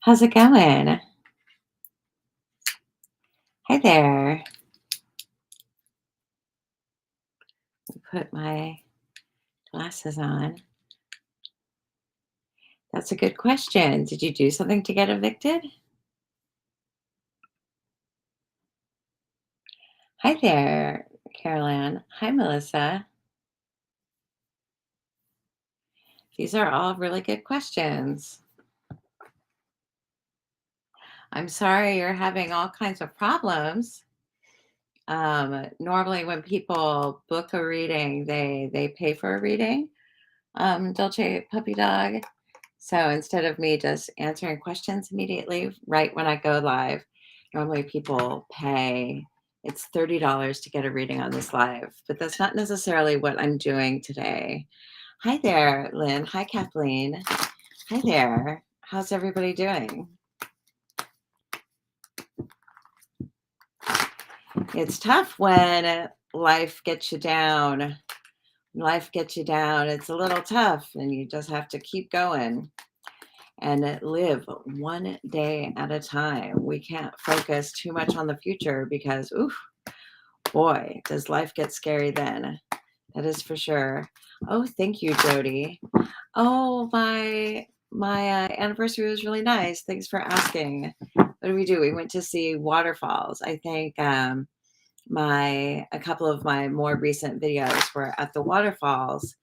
How's it going? Hi there. Put my glasses on. That's a good question. Did you do something to get evicted? Hi there, Caroline. Hi, Melissa. These are all really good questions. I'm sorry you're having all kinds of problems. Normally, when people book a reading, they pay for a reading. Dolce Puppy Dog. So instead of me just answering questions immediately right when I go live, normally people pay. It's $30 to get a reading on this live, but that's not necessarily what I'm doing today. Hi there, Lynn. Hi, Kathleen. Hi there. How's everybody doing? It's tough when life gets you down. Life gets you down. It's a little tough, and you just have to keep going and live one day at a time. We can't focus too much on the future because, ooh, boy, does life get scary then. That is for sure. Oh, thank you, Jody. Oh, my anniversary was really nice. Thanks for asking. What did we do? We went to see waterfalls. I think my a couple of my more recent videos were at the waterfalls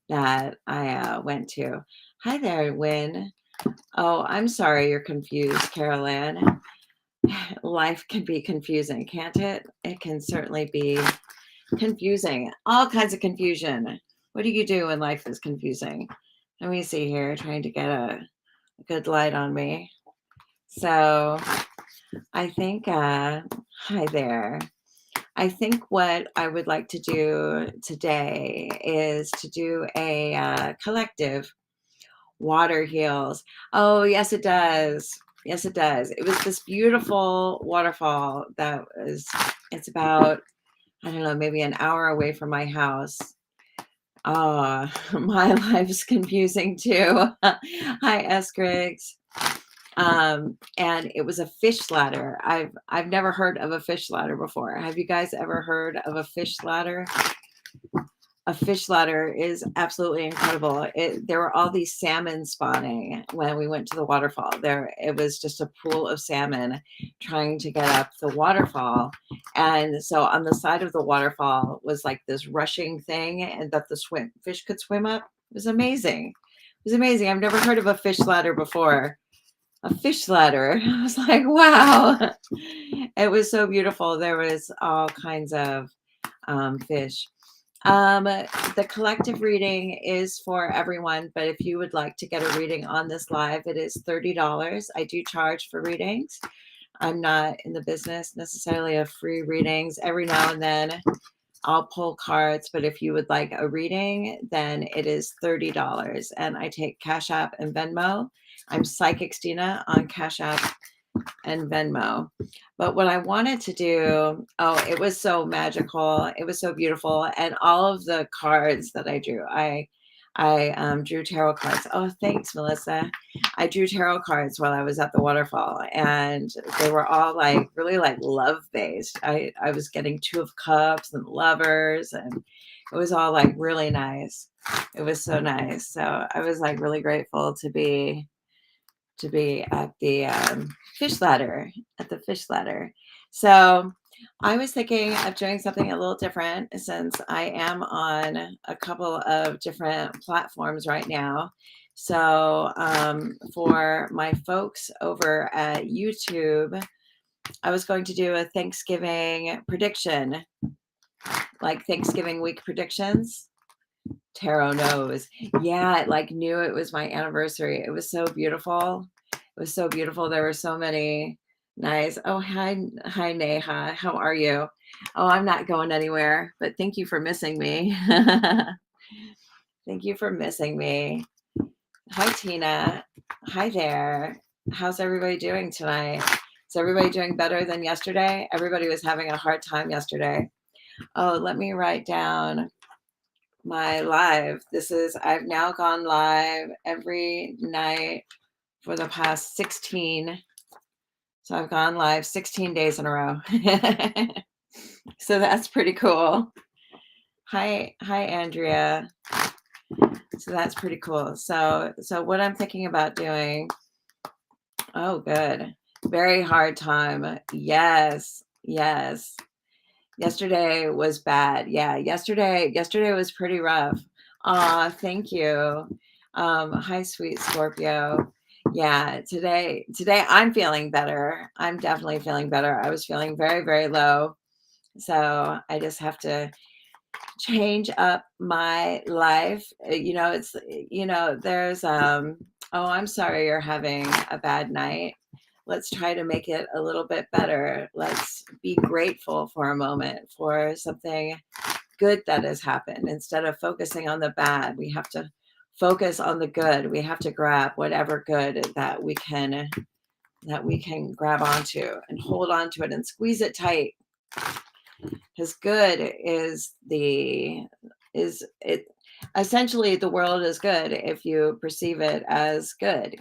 that I went to. Hi there, Win. Oh, I'm sorry you're confused, Carolyn. Life can be confusing, can't it? It can certainly be confusing. All kinds of confusion. What do you do when life is confusing? Let me see here, trying to get a good light on me. So I think, hi there. I think what I would like to do today is to do a collective water heals. Oh, yes, it does. Yes, it does. It was this beautiful waterfall that was, it's about, I don't know, maybe an hour away from my house. My life's confusing too. Hi, S. Griggs. And it was a fish ladder. I've never heard of a fish ladder before. Have you guys ever heard of a fish ladder? A fish ladder is absolutely incredible. There were all these salmon spawning when we went to the waterfall. It was just a pool of salmon trying to get up the waterfall. And so on the side of the waterfall was like this rushing thing and that the fish could swim up. It was amazing. It was amazing. I've never heard of a fish ladder before. A fish ladder. I was like, wow. It was so beautiful. There was all kinds of fish. The collective reading is for everyone, but if you would like to get a reading on this live, it is $30. I do charge for readings. I'm not in the business necessarily of free readings. Every now and then I'll pull cards, but if you would like a reading, then it is $30. And I take Cash App and Venmo. I'm Psychic Stina on Cash App and Venmo. But what I wanted to do, oh, it was so magical. It was so beautiful. And all of the cards that I drew, I drew tarot cards. Oh, thanks, Melissa. I drew tarot cards while I was at the waterfall, and they were all like really like love based. I was getting Two of Cups and Lovers, and it was all like really nice. It was so nice. So I was like really grateful to be at the fish ladder, at the fish ladder. So I was thinking of doing something a little different since I am on a couple of different platforms right now. So for my folks over at YouTube, I was going to do a Thanksgiving prediction, like Thanksgiving week predictions. Tarot knows. Yeah, it like knew it was my anniversary. It was so beautiful. It was so beautiful. There were so many nice. Oh, hi, Neha. How are you? Oh, I'm not going anywhere, but thank you for missing me. Thank you for missing me. Hi, Tina. Hi there. How's everybody doing tonight? Is everybody doing better than yesterday? Everybody was having a hard time yesterday. Oh, let me write down my live. I've now gone live every night for the past 16. So I've gone live 16 days in a row. So that's pretty cool. Hi, Andrea. So that's pretty cool. So what I'm thinking about doing, oh, good. Very hard time. Yes. Yesterday was bad. Yeah, yesterday was pretty rough. Thank you. Hi, sweet Scorpio. Yeah, today I'm feeling better. I'm definitely feeling better. I was feeling very, very low. So I just have to change up my life. It's, there's, oh, I'm sorry you're having a bad night. Let's try to make it a little bit better. Let's be grateful for a moment for something good that has happened. Instead of focusing on the bad, we have to focus on the good. We have to grab whatever good that we can grab onto and hold on to it and squeeze it tight. Because good is it essentially, the world is good if you perceive it as good.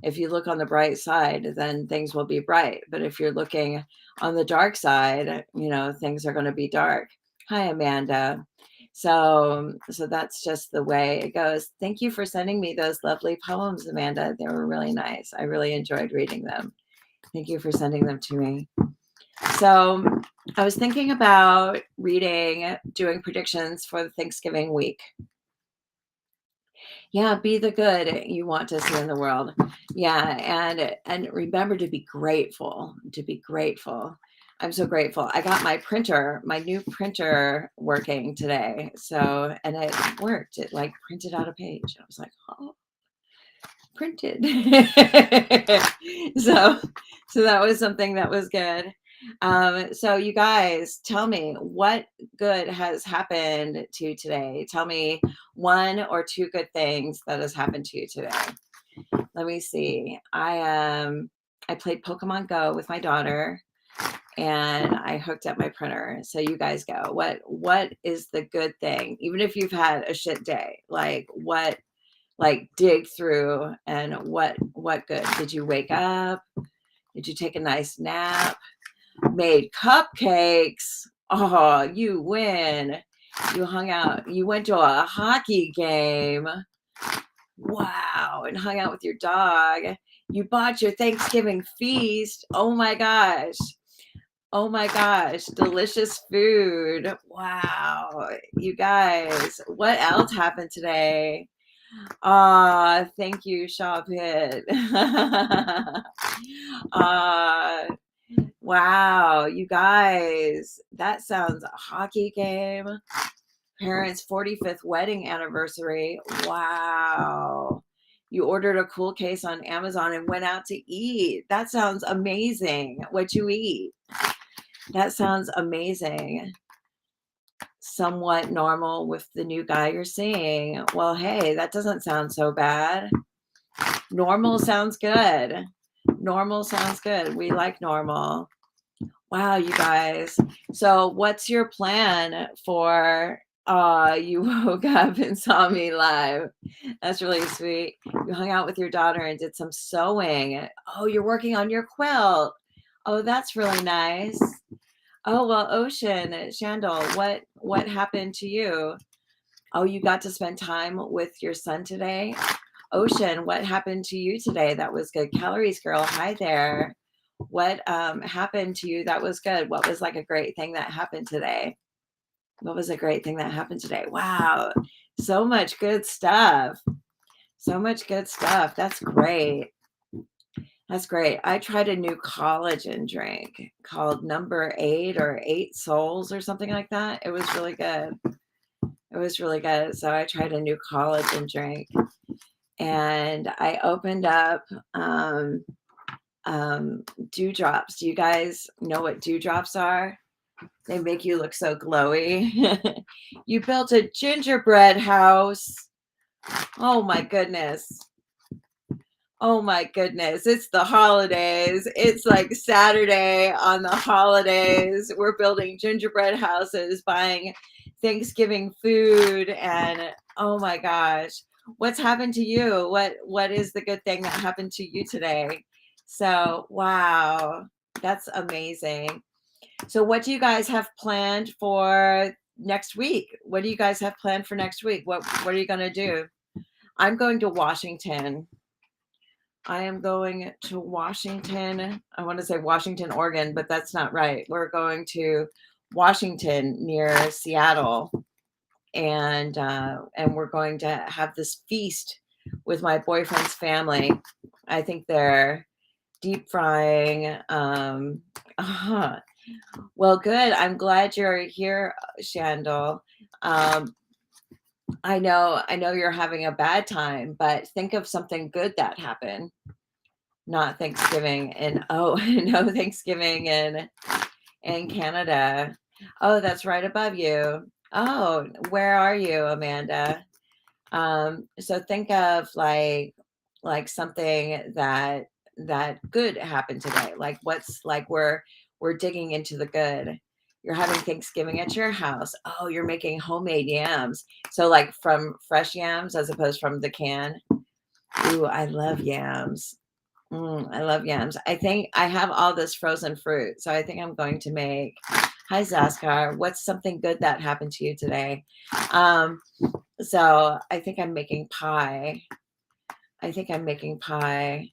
If you look on the bright side, then things will be bright. But if you're looking on the dark side, things are going to be dark. Hi, Amanda. So that's just the way it goes. Thank you for sending me those lovely poems, Amanda. They were really nice. I really enjoyed reading them. Thank you for sending them to me. So I was thinking about doing predictions for the Thanksgiving week. Yeah, be the good you want to see in the world. Yeah, and remember to be grateful. I'm so grateful. I got my new printer working today. So, and it worked. It like printed out a page. I was like, oh, printed. so that was something that was good. So you guys, tell me what good has happened to you today. Tell me one or two good things that has happened to you today. Let me see. I played Pokemon Go with my daughter, and I hooked up my printer. So you guys go. What is the good thing? Even if you've had a shit day, dig through, and what good? Did you wake up? Did you take a nice nap? Made cupcakes? Oh, you win. You hung out. You went to a hockey game. Wow. And hung out with your dog. You bought your Thanksgiving feast. Oh my gosh. Delicious food. Wow. You guys, what else happened today? Thank you, Shaw Pitt. Wow, you guys, that sounds a hockey game. Parents' 45th wedding anniversary. Wow. You ordered a cool case on Amazon and went out to eat. That sounds amazing. What you eat? That sounds amazing. Somewhat normal with the new guy you're seeing. Well, hey, that doesn't sound so bad. Normal sounds good. We like normal. Wow, you guys. So what's your plan for you woke up and saw me live? That's really sweet. You hung out with your daughter and did some sewing. Oh, you're working on your quilt. Oh, that's really nice. Oh, well, Ocean, Shandel, what happened to you? Oh, you got to spend time with your son today? Ocean, what happened to you today? That was good. Calories girl, hi there. What happened to you that was good? What was like a great thing that happened today? Wow, so much good stuff. That's great. I tried a new collagen drink called Number 8 or 8 Souls or something like that. It was really good. So I tried a new collagen drink, and I opened up dewdrops. Do you guys know what dewdrops are? They make you look so glowy. You built a gingerbread house. Oh my goodness. It's the holidays. It's like Saturday on the holidays. We're building gingerbread houses, buying Thanksgiving food, and oh my gosh. What's happened to you? What is the good thing that happened to you today? So, wow, that's amazing. So what do you guys have planned for next week? What do you guys have planned for next week? What are you going to do? I'm going to Washington. I am going to Washington. I want to say Washington, Oregon, but that's not right. We're going to Washington near Seattle, and we're going to have this feast with my boyfriend's family. I think they're deep frying. Well, good. I'm glad you're here, Shandel. Um, I know you're having a bad time, but think of something good that happened. Not Thanksgiving and oh no Thanksgiving in Canada. Oh, that's right above you. Oh, where are you, Amanda? So think of like something that good happened today. Like what's like we're digging into the good. You're having Thanksgiving at your house. Oh, you're making homemade yams. So like from fresh yams as opposed from the can. Ooh, I love yams. I love yams. I think I have all this frozen fruit, so I think I'm going to make. Hi, Zaskar. What's something good that happened to you today? Um, so I think I'm making pie. I think I'm making pie.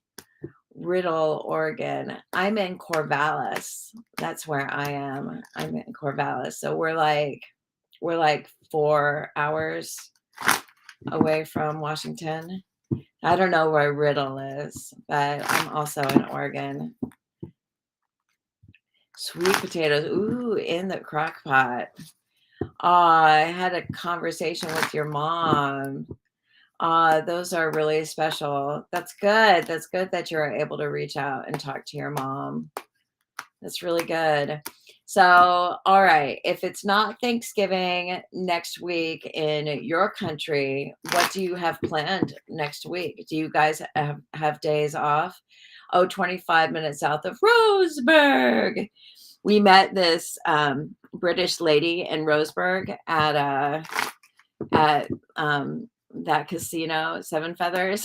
Riddle, Oregon. I'm in Corvallis. That's where I am. I'm in Corvallis. So we're like 4 hours away from Washington. I don't know where Riddle is, but I'm also in Oregon. Sweet potatoes. Ooh, in the crock pot. I had a conversation with your mom. Those are really special. That's good. That's good that you're able to reach out and talk to your mom. That's really good. So, all right. If it's not Thanksgiving next week in your country, what do you have planned next week? Do you guys have days off? Oh, 25 minutes south of Roseburg. We met this British lady in Roseburg at that casino, Seven Feathers,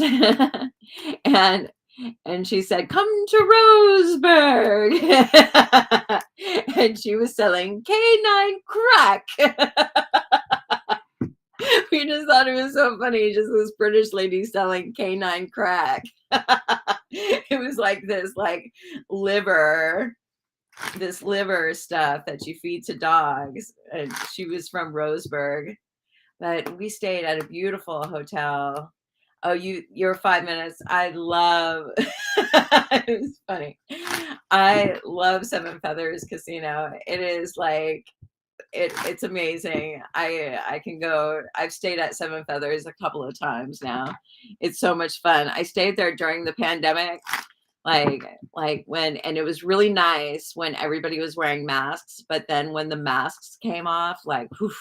and she said, "Come to Roseburg," and she was selling canine crack. We just thought it was so funny, just this British lady selling canine crack. It was like this, like liver this liver stuff that you feed to dogs. And she was from Roseburg, but we stayed at a beautiful hotel. Oh, you're 5 minutes. I love it was funny. I love Seven Feathers Casino. It is like it's amazing. I can go. I've stayed at Seven Feathers a couple of times now. It's so much fun. I stayed there during the pandemic, like when, and it was really nice when everybody was wearing masks, but then when the masks came off, like whew,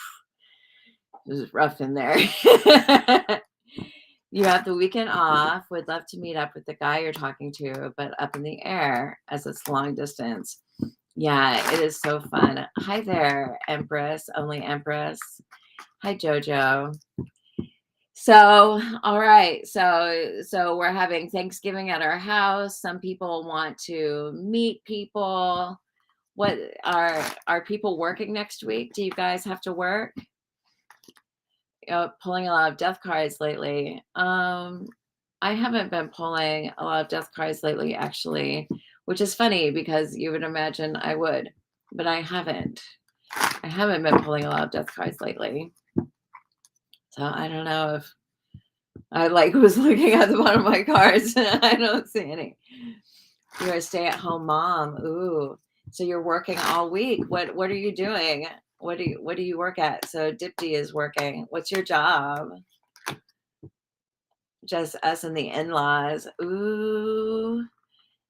it was rough in there. You have the weekend off. Would love to meet up with the guy you're talking to, but up in the air as it's long distance. Yeah, it is so fun. Hi there, Empress, only Empress. Hi, Jojo. So, all right. So we're having Thanksgiving at our house. Some people want to meet people. What are people working next week? Do you guys have to work? Pulling a lot of death cards lately. I haven't been pulling a lot of death cards lately, actually, which is funny because you would imagine I would, but I haven't. I haven't been pulling a lot of death cards lately. So I don't know if I like was looking at the bottom of my cards. I don't see any. You're a stay-at-home mom. Ooh. So you're working all week. What are you doing? What do you work at? So Dipti is working. What's your job? Just us and the in-laws. Ooh.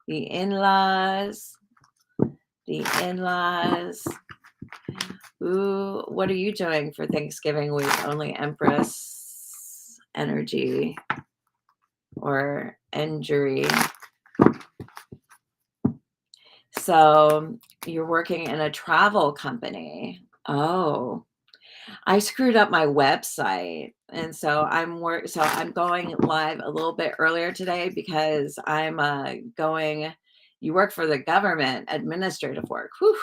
The in-laws. The in-laws. Ooh, what are you doing for Thanksgiving week? Only Empress energy or injury. So you're working in a travel company. Oh, I screwed up my website. And so I'm going live a little bit earlier today because I'm going. You work for the government, administrative work. Whew.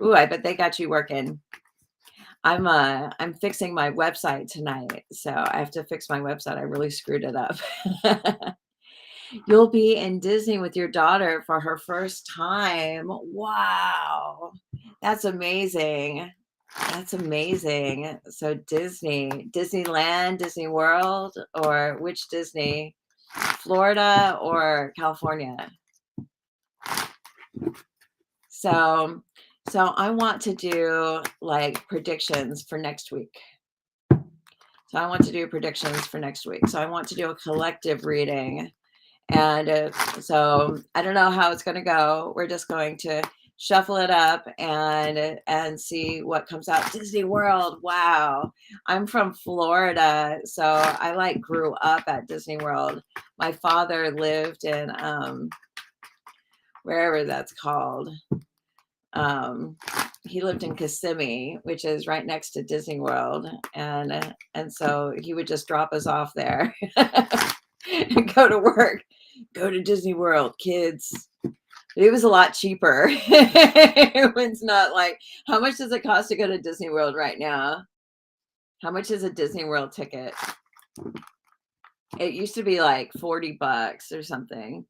Ooh, I bet they got you working. I'm fixing my website tonight, so I have to fix my website. I really screwed it up. You'll be in Disney with your daughter for her first time. Wow. That's amazing. That's amazing. So Disneyland, Disney World, or which Disney? Florida or California? So so I want to do like predictions for next week. So I want to do predictions for next week. So I want to do a collective reading. And so I don't know how it's going to go. We're just going to shuffle it up and see what comes out. Disney World. Wow. I'm from Florida, so I like grew up at Disney World. My father lived in wherever that's called. He lived in Kissimmee, which is right next to Disney World, and so he would just drop us off there and go to work. Go to Disney World, kids. It was a lot cheaper. It was not like, how much does it cost to go to Disney World right now? How much is a Disney World ticket? It used to be like 40 bucks or something.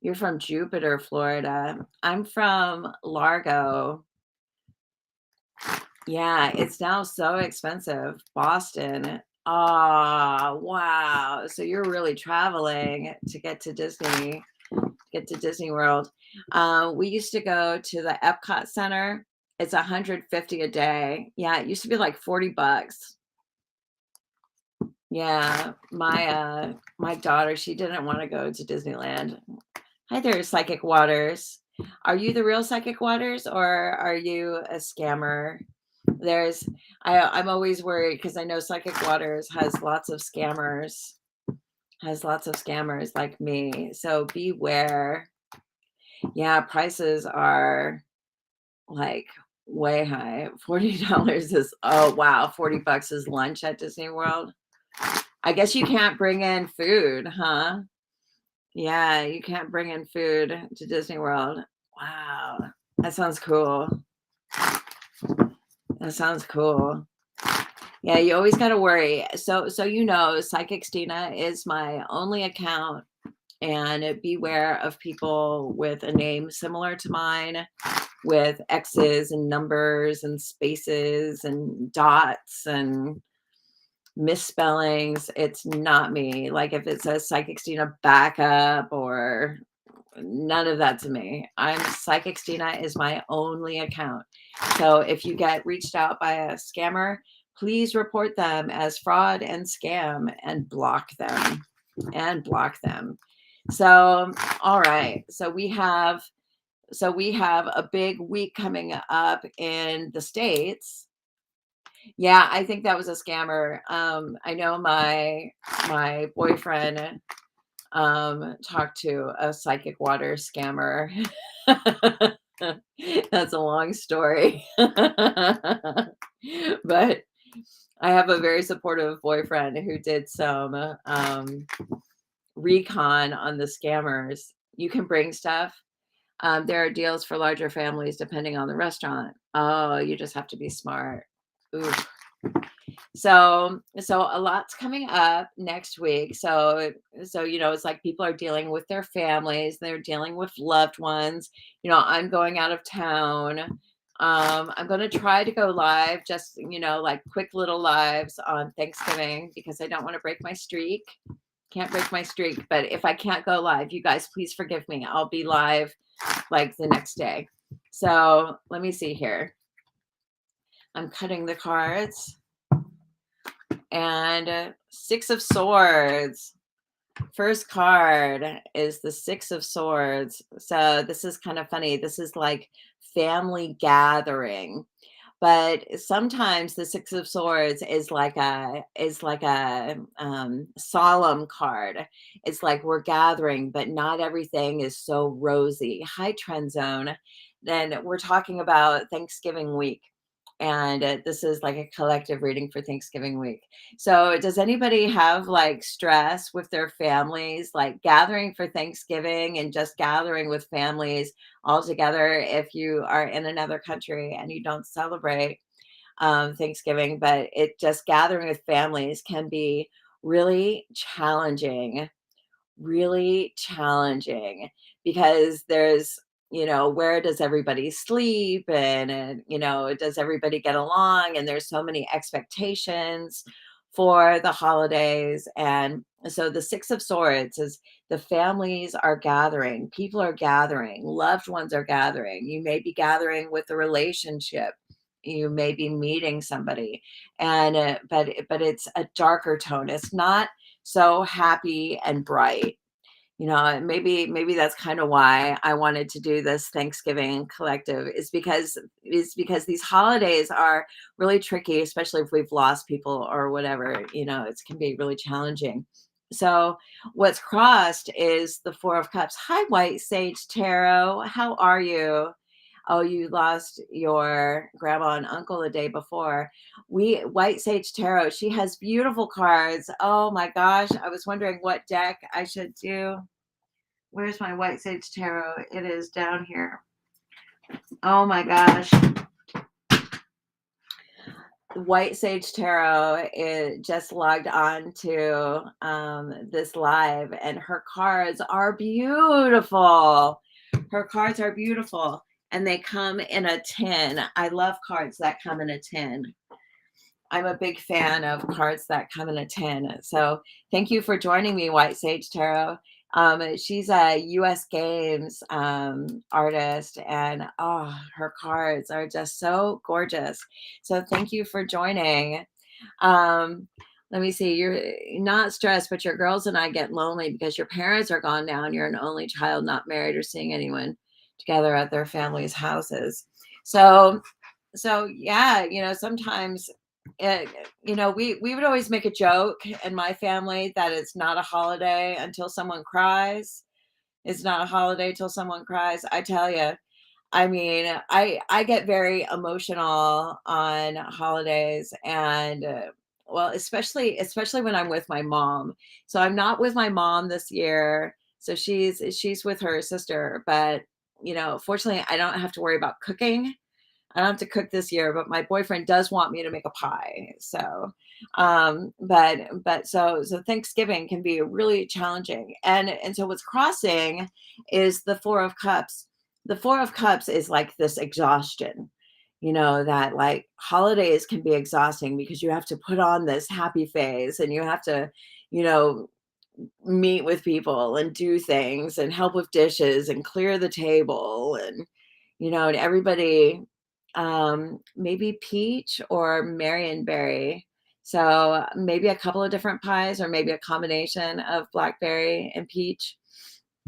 You're from Jupiter, Florida. I'm from Largo. Yeah, it's now so expensive. Boston. Ah, wow. So you're really traveling to get to Disney World. We used to go to the Epcot Center. It's 150 a day. Yeah, it used to be like 40 bucks. Yeah, my daughter, she didn't want to go to Disneyland. Hi there, Psychic Waters. Are you the real Psychic Waters or are you a scammer? I'm always worried because I know Psychic Waters has lots of scammers like me. So beware. Yeah, prices are like way high. $40 is, oh wow, 40 bucks is lunch at Disney World. I guess you can't bring in food, huh? Yeah, you can't bring in food to Disney World. Wow. That sounds cool. That sounds cool. Yeah, you always got to worry. So Psychic Stina is my only account, and beware of people with a name similar to mine, with X's and numbers and spaces and dots and misspellings. It's not me. Like if it says Psychic Stina backup or none of that to me. I'm Psychic Stina is my only account. So if you get reached out by a scammer, please report them as fraud and scam and block them and block them. So, all right. So we have a big week coming up in the States. Yeah, I think that was a scammer. I know my boyfriend talked to a Psychic Water scammer. That's a long story. But I have a very supportive boyfriend who did some recon on the scammers. You can bring stuff. There are deals for larger families depending on the restaurant. Oh, you just have to be smart. Ooh. So a lot's coming up next week. So it's like people are dealing with their families, they're dealing with loved ones. I'm going out of town. I'm going to try to go live, just like quick little lives on Thanksgiving because I don't want to break my streak. Can't break my streak, but if I can't go live, you guys please forgive me. I'll be live like the next day. So let me see here. I'm cutting the cards. And Six of Swords. First card is the Six of Swords. So this is kind of funny. This is like family gathering. But sometimes the Six of Swords is like a solemn card. It's like we're gathering, but not everything is so rosy. Hi, Trend Zone. Then we're talking about Thanksgiving week. and this is like a collective reading for Thanksgiving week. So, does anybody have like stress with their families, like gathering for Thanksgiving and just gathering with families all together if you are in another country and you don't celebrate Thanksgiving, but it just gathering with families can be really challenging, really challenging because there's, where does everybody sleep, and does everybody get along, and there's so many expectations for the holidays. And so the 6 of Swords is the families are gathering, people are gathering, loved ones are gathering, you may be gathering with a relationship, you may be meeting somebody, and but it's a darker tone, it's not so happy and bright. And maybe that's kind of why I wanted to do this Thanksgiving collective, is because these holidays are really tricky, especially if we've lost people or whatever. It can be really challenging. So what's crossed is the 4 of Cups. Hi, White Sage Tarot. How are you? Oh, you lost your grandma and uncle the day before. White Sage Tarot, she has beautiful cards. Oh my gosh, I was wondering what deck I should do. Where's my White Sage Tarot? It is down here. Oh my gosh. White Sage Tarot is just logged on to this live, and her cards are beautiful. Her cards are beautiful, and they come in a tin. I love cards that come in a tin. I'm a big fan of cards that come in a tin. So thank you for joining me, White Sage Tarot. She's a US Games artist, and her cards are just so gorgeous. So thank you for joining. Um, Let me see. You're not stressed, but your girls and I get lonely because your parents are gone now and you're an only child, not married or seeing anyone together at their families' houses. So yeah, sometimes we would always make a joke in my family that it's not a holiday until someone cries. It's not a holiday till someone cries. I tell you, I mean, I get very emotional on holidays, and well, especially when I'm with my mom. So I'm not with my mom this year. So she's with her sister, but fortunately I don't have to worry about cooking. I don't have to cook this year, but my boyfriend does want me to make a pie. So, but so Thanksgiving can be really challenging, and so what's crossing is the 4 of Cups. The 4 of Cups is like this exhaustion. That like holidays can be exhausting because you have to put on this happy face and you have to, you know, meet with people and do things and help with dishes and clear the table, and everybody, maybe peach or marionberry. So maybe a couple of different pies or maybe a combination of blackberry and peach.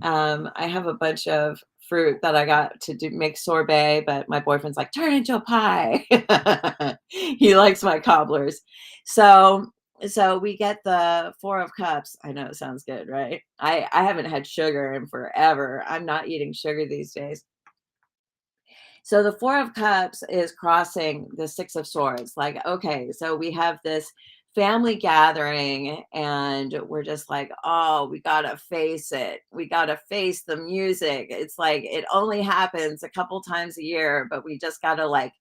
I have a bunch of fruit that I got to make sorbet, but my boyfriend's like, turn it into a pie. He likes my cobblers. So we get the 4 of Cups. I know it sounds good, right? I haven't had sugar in forever. I'm not eating sugar these days. So the 4 of Cups is crossing the 6 of Swords. Like, okay, so we have this family gathering and we're just like, oh, we gotta face it. We gotta face the music. It's like it only happens a couple times a year, but we just gotta like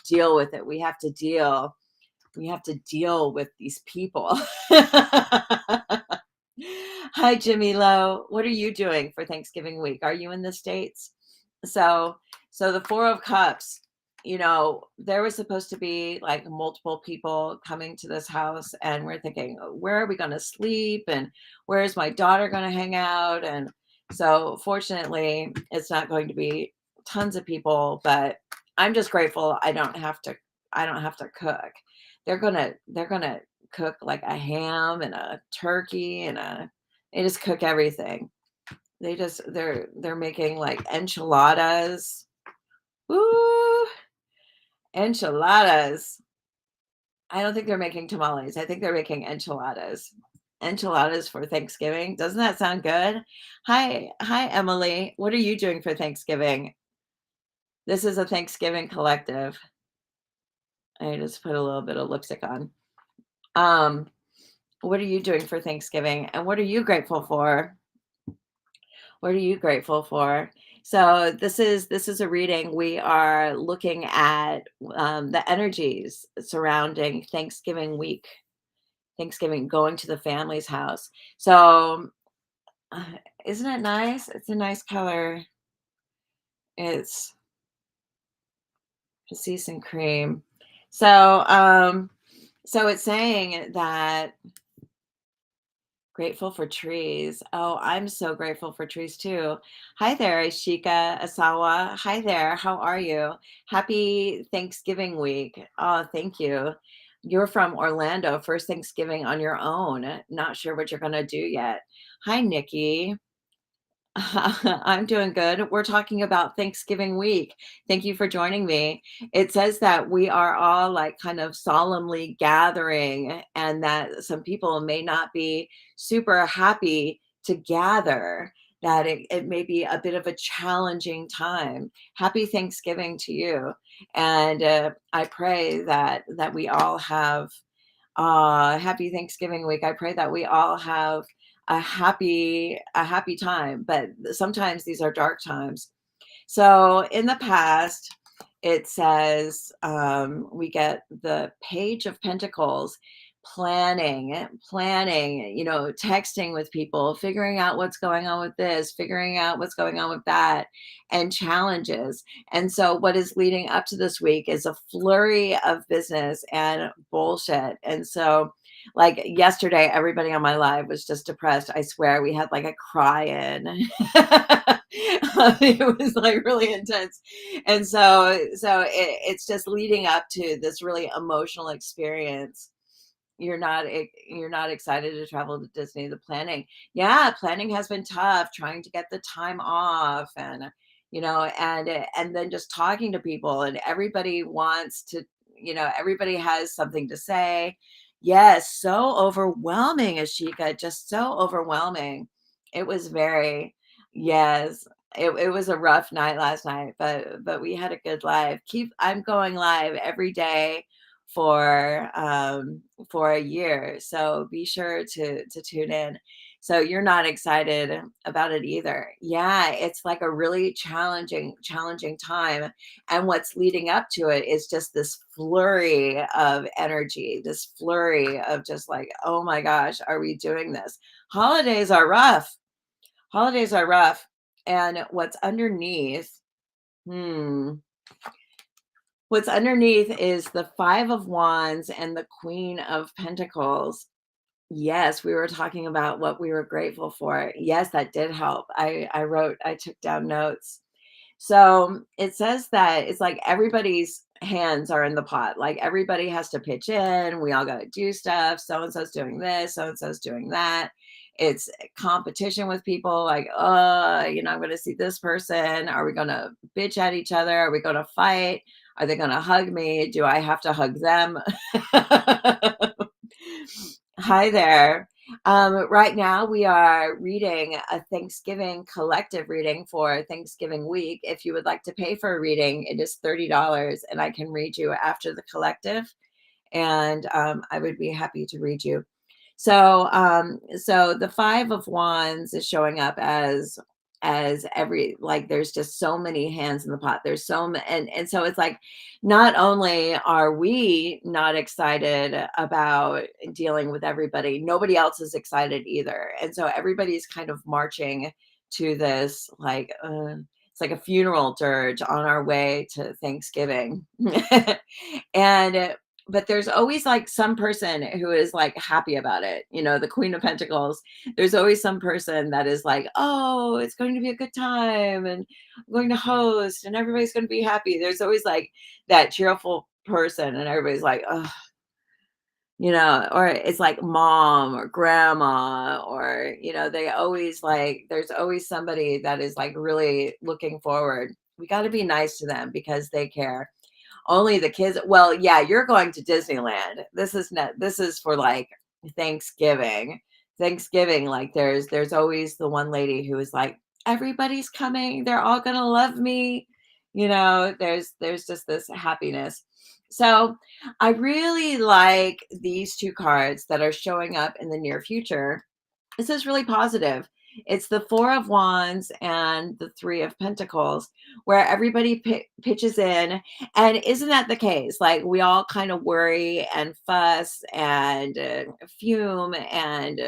deal with it. We have to deal with these people. Hi, Jimmy Lowe. What are you doing for Thanksgiving week? Are you in the States? So, the 4 of Cups, there was supposed to be like multiple people coming to this house, and we're thinking, "Oh, where are we going to sleep? And where's my daughter going to hang out?" And so, fortunately, it's not going to be tons of people, but I'm just grateful I don't have to cook. They're gonna cook like a ham and a turkey they just cook everything. They're making like enchiladas. Ooh, enchiladas. I don't think they're making tamales. I think they're making enchiladas. Enchiladas for Thanksgiving. Doesn't that sound good? Hi, Emily. What are you doing for Thanksgiving? This is a Thanksgiving collective. I just put a little bit of lipstick on. Um, what are you doing for Thanksgiving? And what are you grateful for? What are you grateful for? So this is a reading. We are looking at the energies surrounding Thanksgiving week, Thanksgiving, going to the family's house. So uh, isn't it nice? It's a nice color. It's Cassis and cream. So so it's saying that grateful for trees. Oh, I'm so grateful for trees too. Hi there, Ashika Asawa. Hi there. How are you? Happy Thanksgiving week. Oh, thank you. You're from Orlando, first Thanksgiving on your own. Not sure what you're going to do yet. Hi, Nikki. I'm doing good. We're talking about Thanksgiving week. Thank you for joining me. It says that we are all like kind of solemnly gathering, and that some people may not be super happy to gather, that it may be a bit of a challenging time. Happy Thanksgiving to you. And I pray that we all have happy Thanksgiving week. I pray that we all have a happy time, but sometimes these are dark times. So in the past, it says we get the Page of Pentacles, planning, texting with people, figuring out what's going on with this, figuring out what's going on with that, and challenges. And so what is leading up to this week is a flurry of business and bullshit. And so like yesterday, everybody on my live was just depressed. I swear we had like a cry in. It was like really intense. And it's just leading up to this really emotional experience. You're not excited to travel to Disney. The planning, yeah, planning has been tough, trying to get the time off, and then just talking to people, and everybody wants to, everybody has something to say. Yes, so overwhelming, Ashika, just so overwhelming. It was very, yes, it was a rough night last night, but we had a good live. I'm going live every day for a year. So be sure to tune in. So you're not excited about it either. Yeah, it's like a really challenging time. And what's leading up to it is just this flurry of energy, this flurry of just like, oh my gosh, are we doing this? Holidays are rough. Holidays are rough. And hmm, what's underneath is the Five of Wands and the Queen of Pentacles. Yes, we were talking about what we were grateful for. Yes, that did help. I took down notes. So it says that it's like everybody's hands are in the pot. Like everybody has to pitch in. We all got to do stuff. So and so's doing this. So and so's doing that. It's competition with people. Like, I'm going to see this person. Are we going to bitch at each other? Are we going to fight? Are they going to hug me? Do I have to hug them? Hi there. Right now, we are reading a Thanksgiving collective reading for Thanksgiving week. If you would like to pay for a reading, it is $30, and I can read you after the collective. And I would be happy to read you. So the Five of Wands is showing up as every, like, there's just so many hands in the pot. There's and so it's like, not only are we not excited about dealing with everybody, nobody else is excited either. And so everybody's kind of marching to this, like, it's like a funeral dirge on our way to Thanksgiving. and but there's always like some person who is like happy about it. The Queen of Pentacles, there's always some person that is like, oh, it's going to be a good time, and I'm going to host, and everybody's going to be happy. There's always like that cheerful person, and everybody's like, oh, or it's like mom or grandma, or, they always like, there's always somebody that is like really looking forward. We got to be nice to them because they care. Only the kids. Well, yeah, you're going to Disneyland. This is for like Thanksgiving. Thanksgiving, like there's always the one lady who is like, everybody's coming. They're all gonna love me. There's just this happiness. So I really like these two cards that are showing up in the near future. This is really positive. It's the Four of Wands and the Three of Pentacles, where everybody pitches in. And isn't that the case? Like, we all kind of worry and fuss and fume and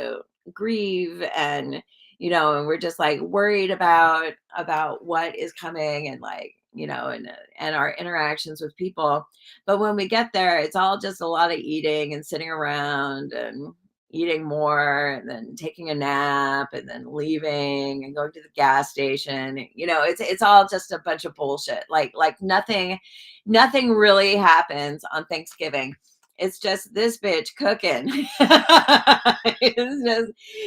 grieve, and and we're just like worried about what is coming, and like, and our interactions with people. But when we get there, it's all just a lot of eating and sitting around and eating more, and then taking a nap, and then leaving and going to the gas station. It's all just a bunch of bullshit. Like nothing really happens on Thanksgiving. It's just this bitch cooking.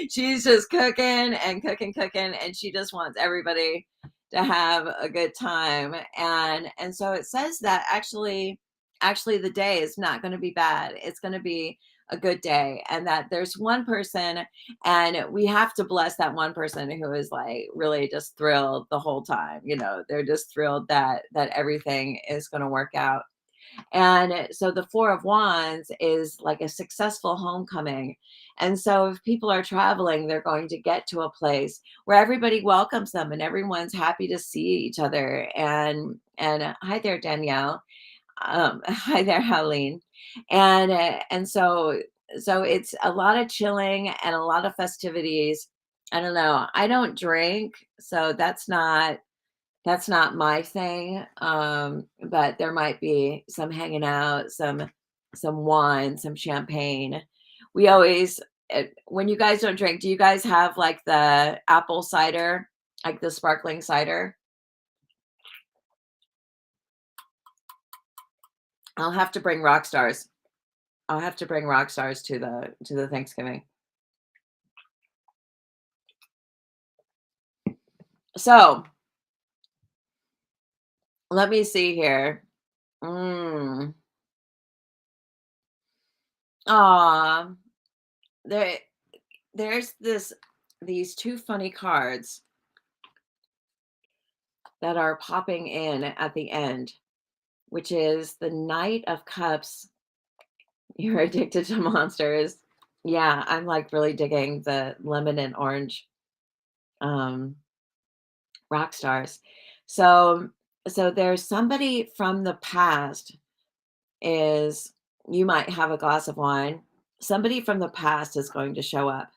She's just cooking and cooking, and she just wants everybody to have a good time. And so it says that actually the day is not going to be bad. It's going to be a good day, and that there's one person, and we have to bless that one person who is like really just thrilled the whole time. They're just thrilled that everything is going to work out. And so the Four of Wands is like a successful homecoming. And so if people are traveling, they're going to get to a place where everybody welcomes them and everyone's happy to see each other. And hi there, Danielle. Hi there, Howleen. And so it's a lot of chilling and a lot of festivities. I don't know. I don't drink, so that's not my thing. But there might be some hanging out, some wine, some champagne. We always when you guys don't drink, do you guys have like the apple cider, like the sparkling cider? I'll have to bring rock stars. I'll have to bring rock stars to the Thanksgiving. So let me see here. Mm. Aw, there, there's these two funny cards that are popping in at the end, which is the Knight of Cups. You're addicted to monsters. Yeah, I'm like really digging the lemon and orange um, rock stars. So, so there's somebody from the past. Is You might have a glass of wine. Somebody from the past is going to show up.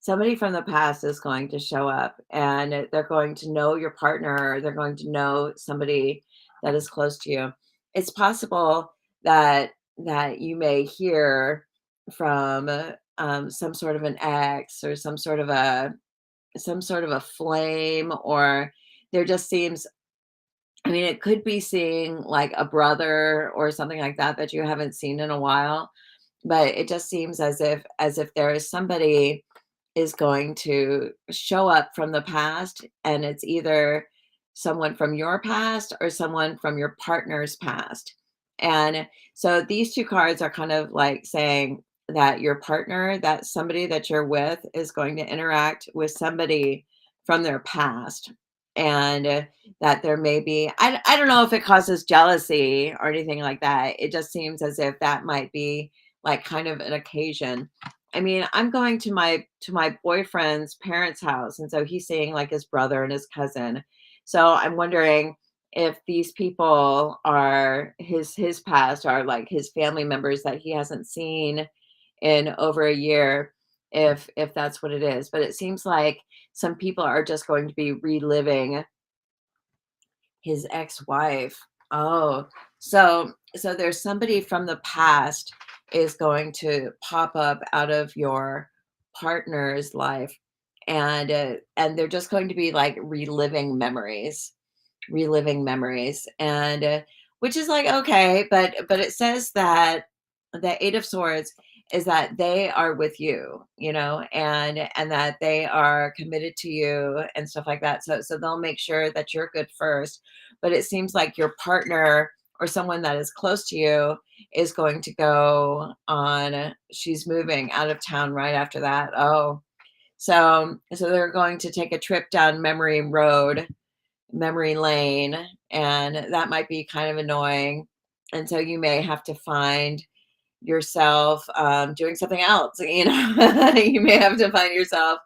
Somebody from the past is going to show up, and they're going to know your partner, or they're going to know somebody that is close to you. It's possible that you may hear from some sort of an ex, or some sort of a flame, or there just seems, I mean, it could be seeing like a brother or something like that you haven't seen in a while, but it just seems as if there is somebody is going to show up from the past, and it's either someone from your past or someone from your partner's past. And so these two cards are kind of like saying that your partner, that somebody that you're with, is going to interact with somebody from their past. And that there may be, I don't know if it causes jealousy or anything like that. It just seems as if that might be like kind of an occasion. I mean, I'm going to my boyfriend's parents' house, and so he's seeing like his brother and his cousin. So I'm wondering if these people are his past, are like his family members that he hasn't seen in over a year, if that's what it is. But it seems like some people are just going to be reliving his ex-wife. Oh, so there's somebody from the past is going to pop up out of your partner's life, and they're just going to be like reliving memories, and which is like okay, but it says that the Eight of Swords is that they are with you, and that they are committed to you and stuff like that. So they'll make sure that you're good first. But it seems like your partner or someone that is close to you is going to go on. She's moving out of town right after that. Oh, so they're going to take a trip down memory lane, and that might be kind of annoying. And so you may have to find yourself doing something else, you know. You may have to find yourself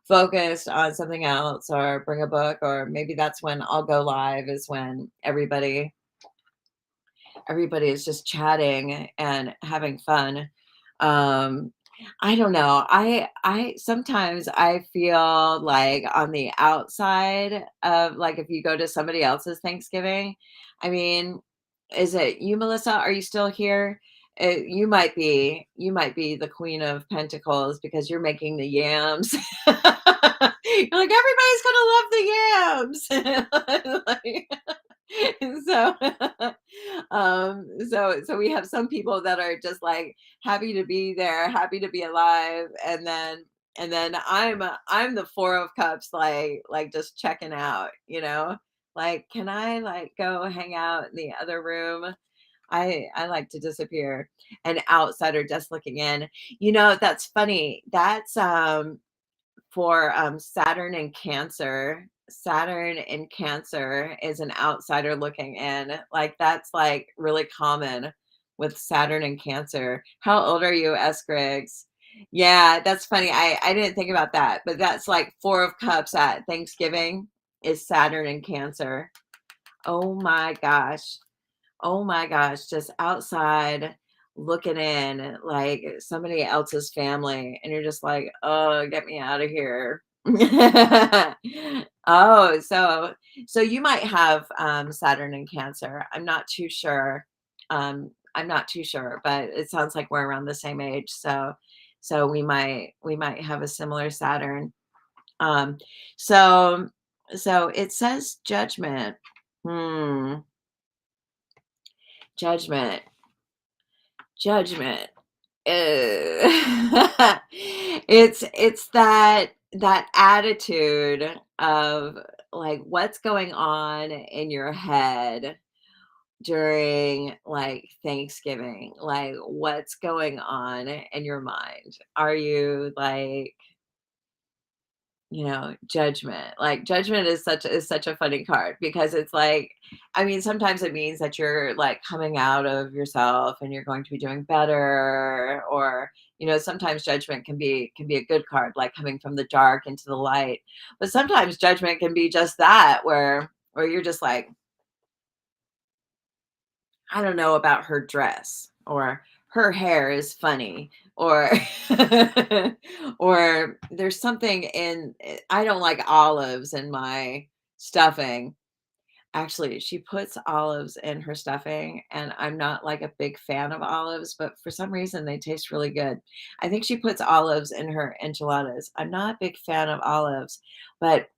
focused on something else or bring a book, or maybe that's when I'll go live, is when everybody is just chatting and having fun. Um, I don't know. I sometimes I feel like on the outside of, like, if you go to somebody else's Thanksgiving, I mean, is it you, Melissa? Are you still here? You might be the Queen of Pentacles because you're making the yams. You're like, everybody's gonna love the yams. Like, so so we have some people that are just like happy to be there, happy to be alive, and then I'm the Four of Cups, like just checking out, like, can I like go hang out in the other room? I like to disappear. An outsider just looking in. That's funny. That's for Saturn and Cancer. Saturn in Cancer is an outsider looking in. Like, that's like really common with Saturn and Cancer. How old are you, S. Griggs? Yeah, that's funny. I didn't think about that, but that's like Four of Cups at Thanksgiving is Saturn and Cancer. Oh my gosh. Oh my gosh, just outside looking in like somebody else's family, and you're just like, "Oh, get me out of here." Oh, so you might have Saturn in Cancer. I'm not too sure, but it sounds like we're around the same age. So we might have a similar Saturn. Um, so so it says judgment. Hmm, judgment. Judgment. It's that attitude of like what's going on in your head during like Thanksgiving. Like, what's going on in your mind? Are you like, judgment? Like, judgment is such a funny card because it's like, I mean, sometimes it means that you're like coming out of yourself and you're going to be doing better, or sometimes judgment can be a good card, like coming from the dark into the light. But sometimes judgment can be just that, where you're just like, I don't know about her dress, or her hair is funny, or or there's something in I don't like olives in my stuffing. Actually, she puts olives in her stuffing, and I'm not like a big fan of olives, but for some reason they taste really good. I think she puts olives in her enchiladas. I'm not a big fan of olives, but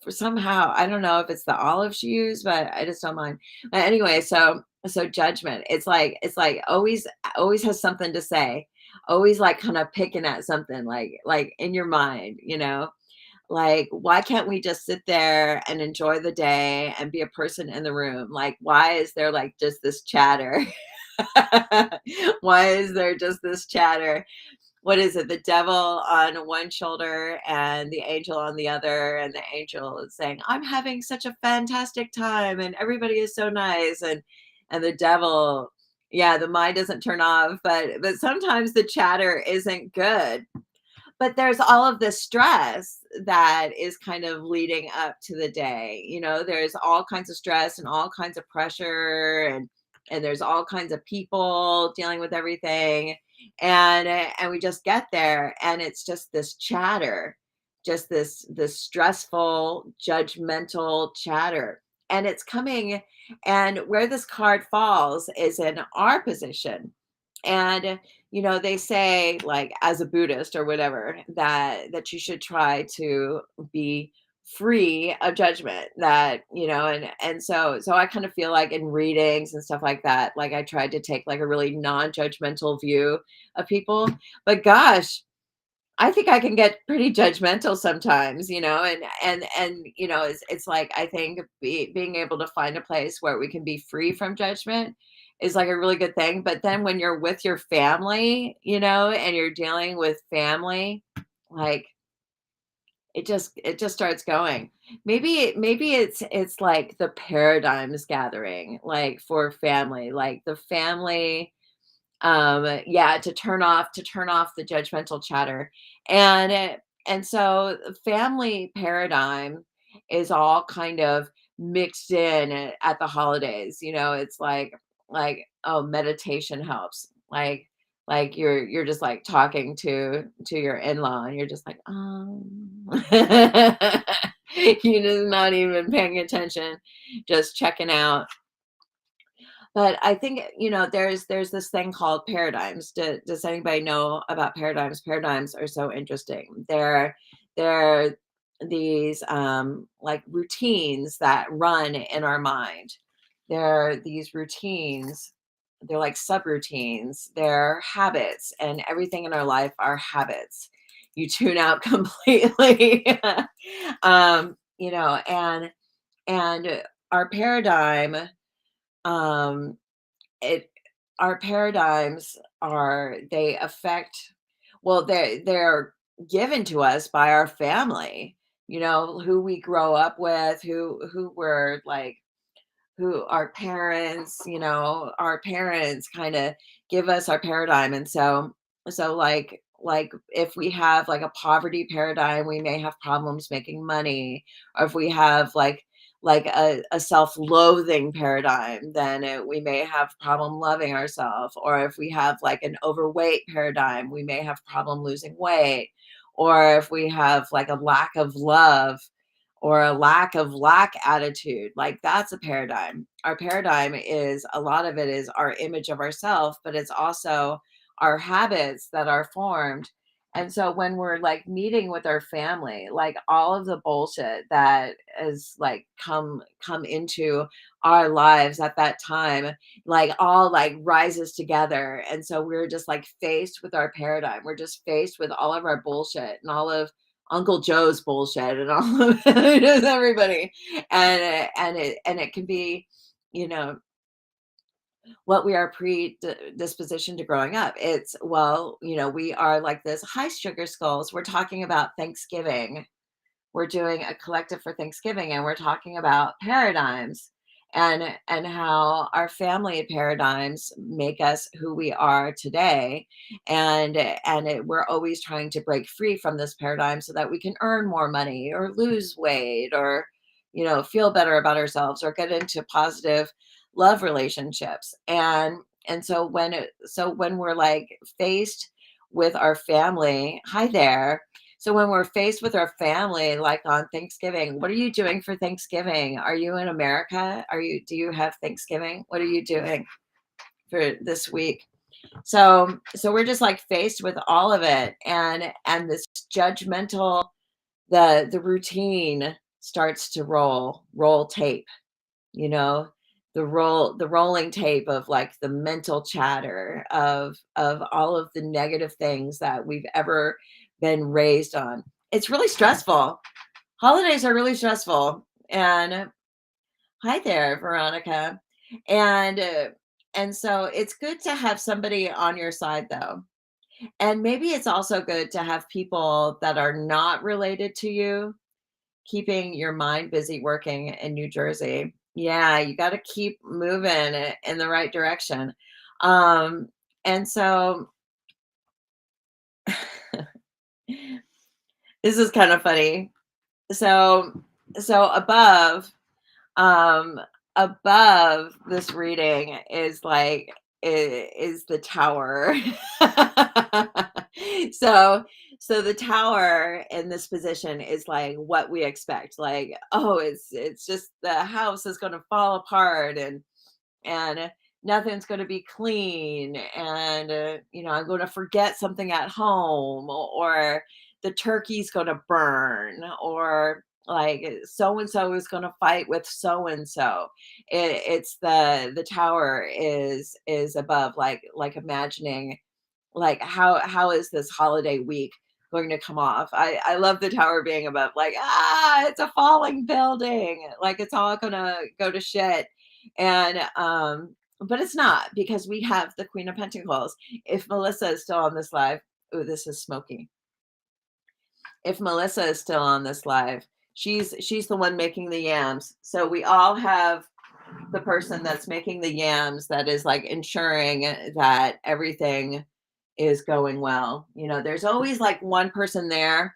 somehow I don't know if it's the olive she used, but I just don't mind. But anyway, so judgment. It's like always has something to say. Always like kind of picking at something like in your mind, like, why can't we just sit there and enjoy the day and be a person in the room? Like, why is there like just this chatter? Why is there just this chatter? What is it? The devil on one shoulder and the angel on the other, and the angel is saying, "I'm having such a fantastic time, and everybody is so nice." And the devil, yeah, the mind doesn't turn off, but sometimes the chatter isn't good, but there's all of this stress that is kind of leading up to the day. There's all kinds of stress and all kinds of pressure, and there's all kinds of people dealing with everything. And we just get there, and it's just this chatter, just this stressful, judgmental chatter. And it's coming, and where this card falls is in our position. And they say, like, as a Buddhist or whatever, that you should try to be free of judgment, that and so I kind of feel like in readings and stuff like that, like I tried to take like a really non-judgmental view of people. But gosh, I think I can get pretty judgmental sometimes, and it's like, I think being able to find a place where we can be free from judgment is like a really good thing. But then when you're with your family, and you're dealing with family, like it just starts going. Maybe it's like the paradigms gathering, like for family, like the family, yeah, to turn off the judgmental chatter. And so the family paradigm is all kind of mixed in at the holidays. It's like, oh, meditation helps. Like you're just like talking to your in-law and you're just like, you're just not even paying attention, just checking out. But I think, there's this thing called paradigms. Does anybody know about paradigms? Paradigms are so interesting. They're these like routines that run in our mind. They're these routines. They're like subroutines. They're habits, and everything in our life are habits. You tune out completely. And our paradigm, um it our paradigms are they affect, well, they're given to us by our family, who we grow up with, who we're like, who our parents kind of give us our paradigm. And so like if we have like a poverty paradigm, we may have problems making money. Or if we have like a self-loathing paradigm, then we may have problem loving ourselves. Or if we have like an overweight paradigm, we may have problem losing weight. Or if we have like a lack of love or a lack of lack attitude, like that's a paradigm. Our paradigm is, a lot of it is our image of ourselves, but it's also our habits that are formed. And so when we're like meeting with our family, like all of the bullshit that has like come into our lives at that time, like all like rises together. And so we're just like faced with our paradigm. We're just faced with all of our bullshit and all of Uncle Joe's bullshit and all of just everybody. And it can be, you know, what we are predispositioned to growing up. It's, well, we are like this high sugar skulls. We're talking about Thanksgiving. We're doing a collective for Thanksgiving, and we're talking about paradigms and how our family paradigms make us who we are today. We're always trying to break free from this paradigm so that we can earn more money or lose weight or feel better about ourselves or get into positive love relationships. And so when we're like faced with our family, hi there. So when we're faced with our family, like on Thanksgiving, what are you doing for Thanksgiving? Are you in America? Do you have Thanksgiving? What are you doing for this week? So we're just like faced with all of it, and this judgmental, the routine starts to roll tape, you know, the rolling tape of like the mental chatter of all of the negative things that we've ever been raised on. It's really stressful. Holidays are really stressful. And hi there, Veronica. And so it's good to have somebody on your side though. And maybe it's also good to have people that are not related to you keeping your mind busy working in New Jersey. Yeah, you got to keep moving in the right direction. Um, and so this is kind of funny. So, so um, above this reading is like is the tower. so so the tower in this position is like what we expect, like, oh, it's just the house is going to fall apart, and nothing's going to be clean, and I'm going to forget something at home, or the turkey's going to burn, or like so and so is going to fight with so and so. It's the tower is above, like imagining like how is this holiday week going to come off. I love the tower being above, like, it's a falling building, like it's all gonna go to shit. And but it's not, because we have the Queen of Pentacles. If Melissa is still on this live, oh, this is smoky. if Melissa is still on this live, she's the one making the yams. So we all have the person that's making the yams that is like ensuring that everything is going well. You know, there's always like one person there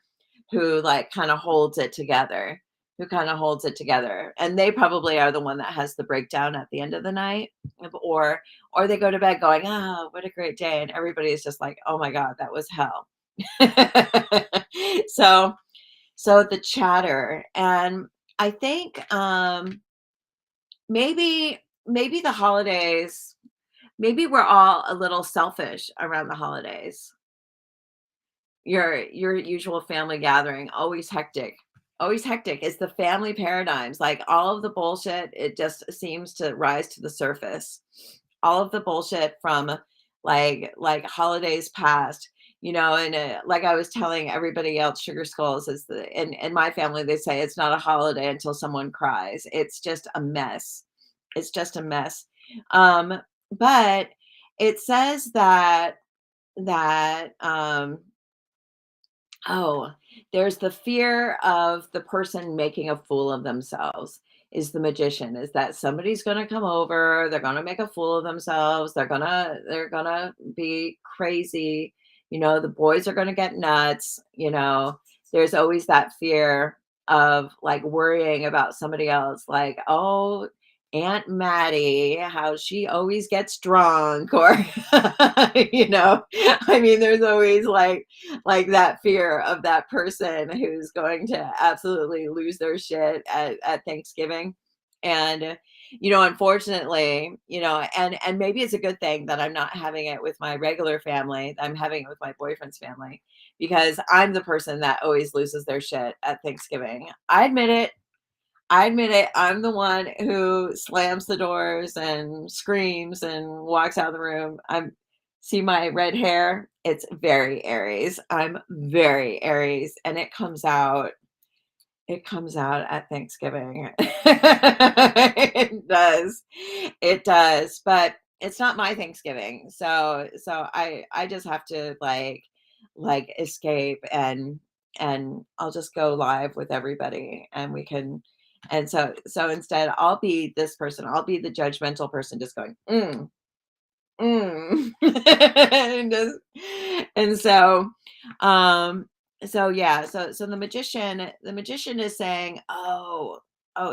who like kind of holds it together, who kind of holds it together. And they probably are the one that has the breakdown at the end of the night, or they go to bed going, "Oh, what a great day." And everybody is just like, "Oh my God, that was hell." so so the chatter. And I think maybe the holidays, maybe we're all a little selfish around the holidays. Your usual family gathering, always hectic. Always hectic. It's the family paradigms. Like all of the bullshit, it just seems to rise to the surface. All of the bullshit from like holidays past, you know, and like I was telling everybody else, Sugar Skulls is in my family, they say it's not a holiday until someone cries. It's just a mess. It's just a mess. Um, but it says that oh, there's the fear of the person making a fool of themselves is the magician, is that somebody's gonna come over, they're gonna make a fool of themselves, they're gonna be crazy, you know, the boys are gonna get nuts, you know. There's always that fear of like worrying about somebody else, like, oh, Aunt Maddie, how she always gets drunk, or you know, I mean, there's always like that fear of that person who's going to absolutely lose their shit at Thanksgiving. And you know, unfortunately, you know, and maybe it's a good thing that I'm not having it with my regular family. I'm having it with my boyfriend's family because I'm the person that always loses their shit at Thanksgiving. I admit it. I admit it. I'm the one who slams the doors and screams and walks out of the room. I'm see my red hair. It's very Aries. I'm very Aries, and it comes out at Thanksgiving. It does. It does. But it's not my Thanksgiving. So I just have to like escape, and I'll just go live with everybody, and we can, and so instead I'll be this person. I'll be the judgmental person just going, mm. and just, and um so yeah, so the magician is saying, oh,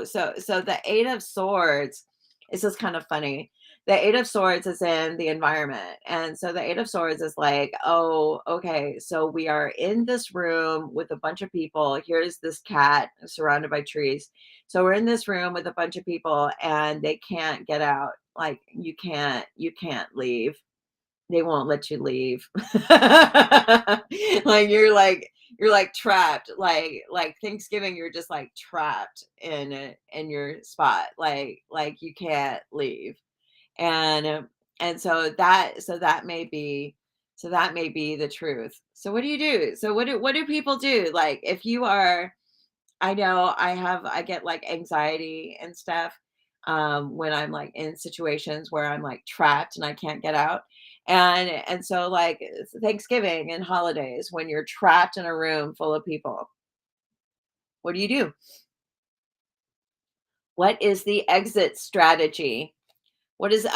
so the 8 of Swords, this is kind of funny. The 8 of Swords is in the environment, and so the 8 of Swords is like, oh, okay, so we are in this room with a bunch of people. Here's this cat surrounded by trees. So we're in this room with a bunch of people and they can't get out. Like you can't leave. They won't let you leave. Like you're like trapped. Like Thanksgiving, you're just like trapped in your spot. Like you can't leave. And so that may be the truth. So what do you do? So what do people do? Like if you are, I know I get like anxiety and stuff when I'm like in situations where I'm like trapped and I can't get out. And so like it's Thanksgiving and holidays when you're trapped in a room full of people, what do you do? What is the exit strategy? What is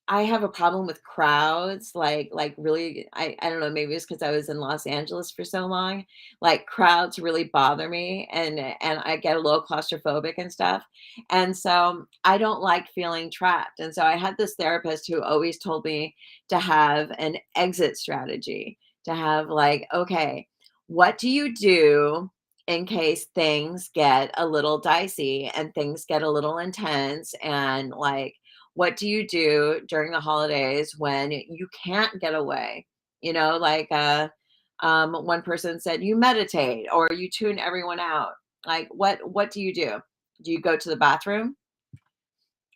I have a problem with crowds, like really, I don't know, maybe it's because I was in Los Angeles for so long. Like crowds really bother me, and I get a little claustrophobic and stuff. And so I don't like feeling trapped. And so I had this therapist who always told me to have an exit strategy, to have like, okay, what do you do in case things get a little dicey and things get a little intense, and like what do you do during the holidays when you can't get away? You know, like one person said, you meditate or you tune everyone out. Like, what do you do? Do you go to the bathroom?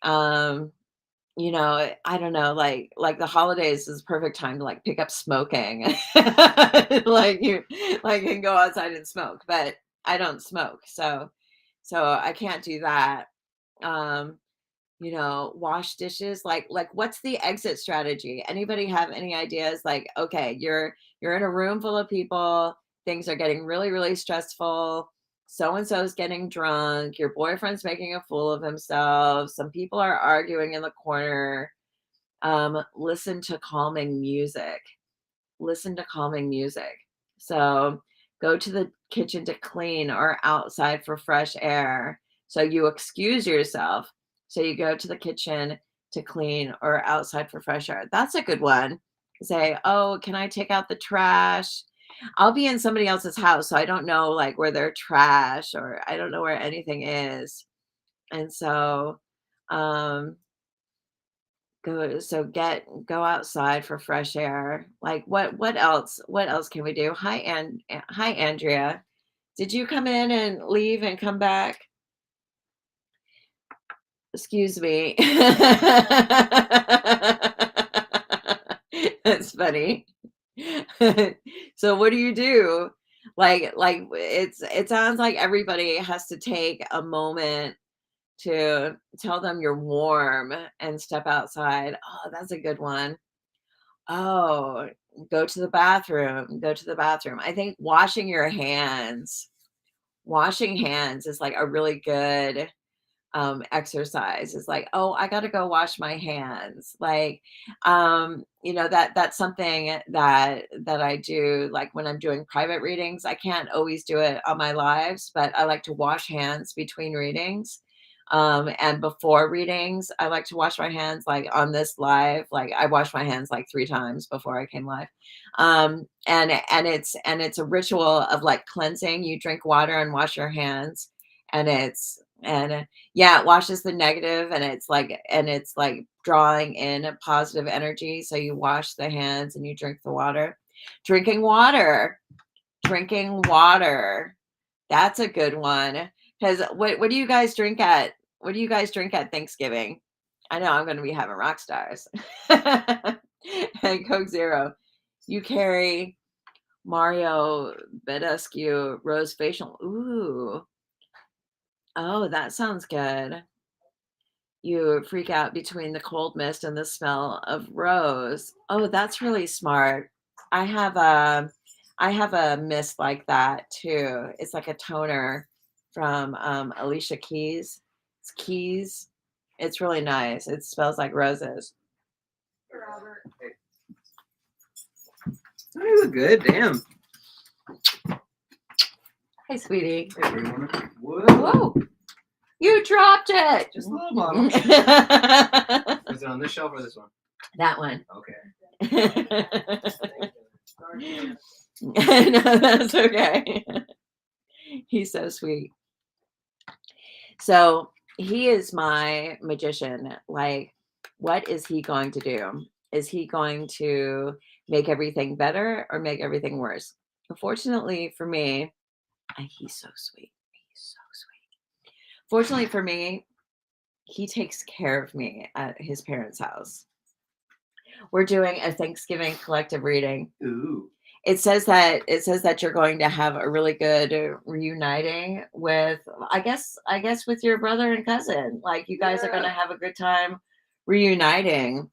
Um, you know, I don't know. Like the holidays is perfect time to like pick up smoking. Like you like can go outside and smoke, but I don't smoke, so I can't do that. Um, wash dishes, like what's the exit strategy? Anybody have any ideas? Like, okay, you're in a room full of people, things are getting really, really stressful. So and so is getting drunk. Your boyfriend's making a fool of himself. Some people are arguing in the corner. Listen to calming music. Listen to calming music. So go to the kitchen to clean or outside for fresh air. So you excuse yourself. So you go to the kitchen to clean or outside for fresh air. That's a good one. Say, oh, can I take out the trash? I'll be in somebody else's house, so I don't know like where their trash or I don't know where anything is. And so um go outside for fresh air. Like what else can we do? Hi Andrea. Did you come in and leave and come back? Excuse me. That's funny. So what do you do? It sounds like everybody has to take a moment to tell them you're warm and step outside. Oh, that's a good one. Oh, go to the bathroom. Go to the bathroom. I think washing hands is like a really good exercise. Is like, oh, I got to go wash my hands. Like, that's something that I do. Like when I'm doing private readings, I can't always do it on my lives, but I like to wash hands between readings. And before readings, I like to wash my hands like on this live. Like I washed my hands like 3 times before I came live. And it's a ritual of like cleansing. You drink water and wash your hands, and it's and yeah, it washes the negative, and it's like drawing in a positive energy. So you wash the hands and you drink the water. Drinking water, drinking water. That's a good one. Because what do you guys drink at? What do you guys drink at Thanksgiving? I know I'm going to be having rock stars and Coke Zero. You carry Mario Badescu Rose Facial. Ooh, oh, that sounds good. You freak out between the cold mist and the smell of rose. Oh, that's really smart. I have a I have a mist like that too. It's like a toner from Alicia Keys. It's Keys. It's really nice. It smells like roses. Robert. Oh, you look good. Damn. Hey, sweetie. Hey, everyone. Whoa. Whoa! You dropped it. Just a little bottle. Was it on this shelf or this one? That one. Okay. No, that's okay. He's so sweet. So he is my magician. Like, what is he going to do? Is he going to make everything better or make everything worse? Fortunately for me, he's so sweet. He's so sweet. Fortunately for me, he takes care of me at his parents' house. We're doing a Thanksgiving collective reading. Ooh. It says that you're going to have a really good reuniting with, I guess with your brother and cousin. Like you guys are going to have a good time reuniting,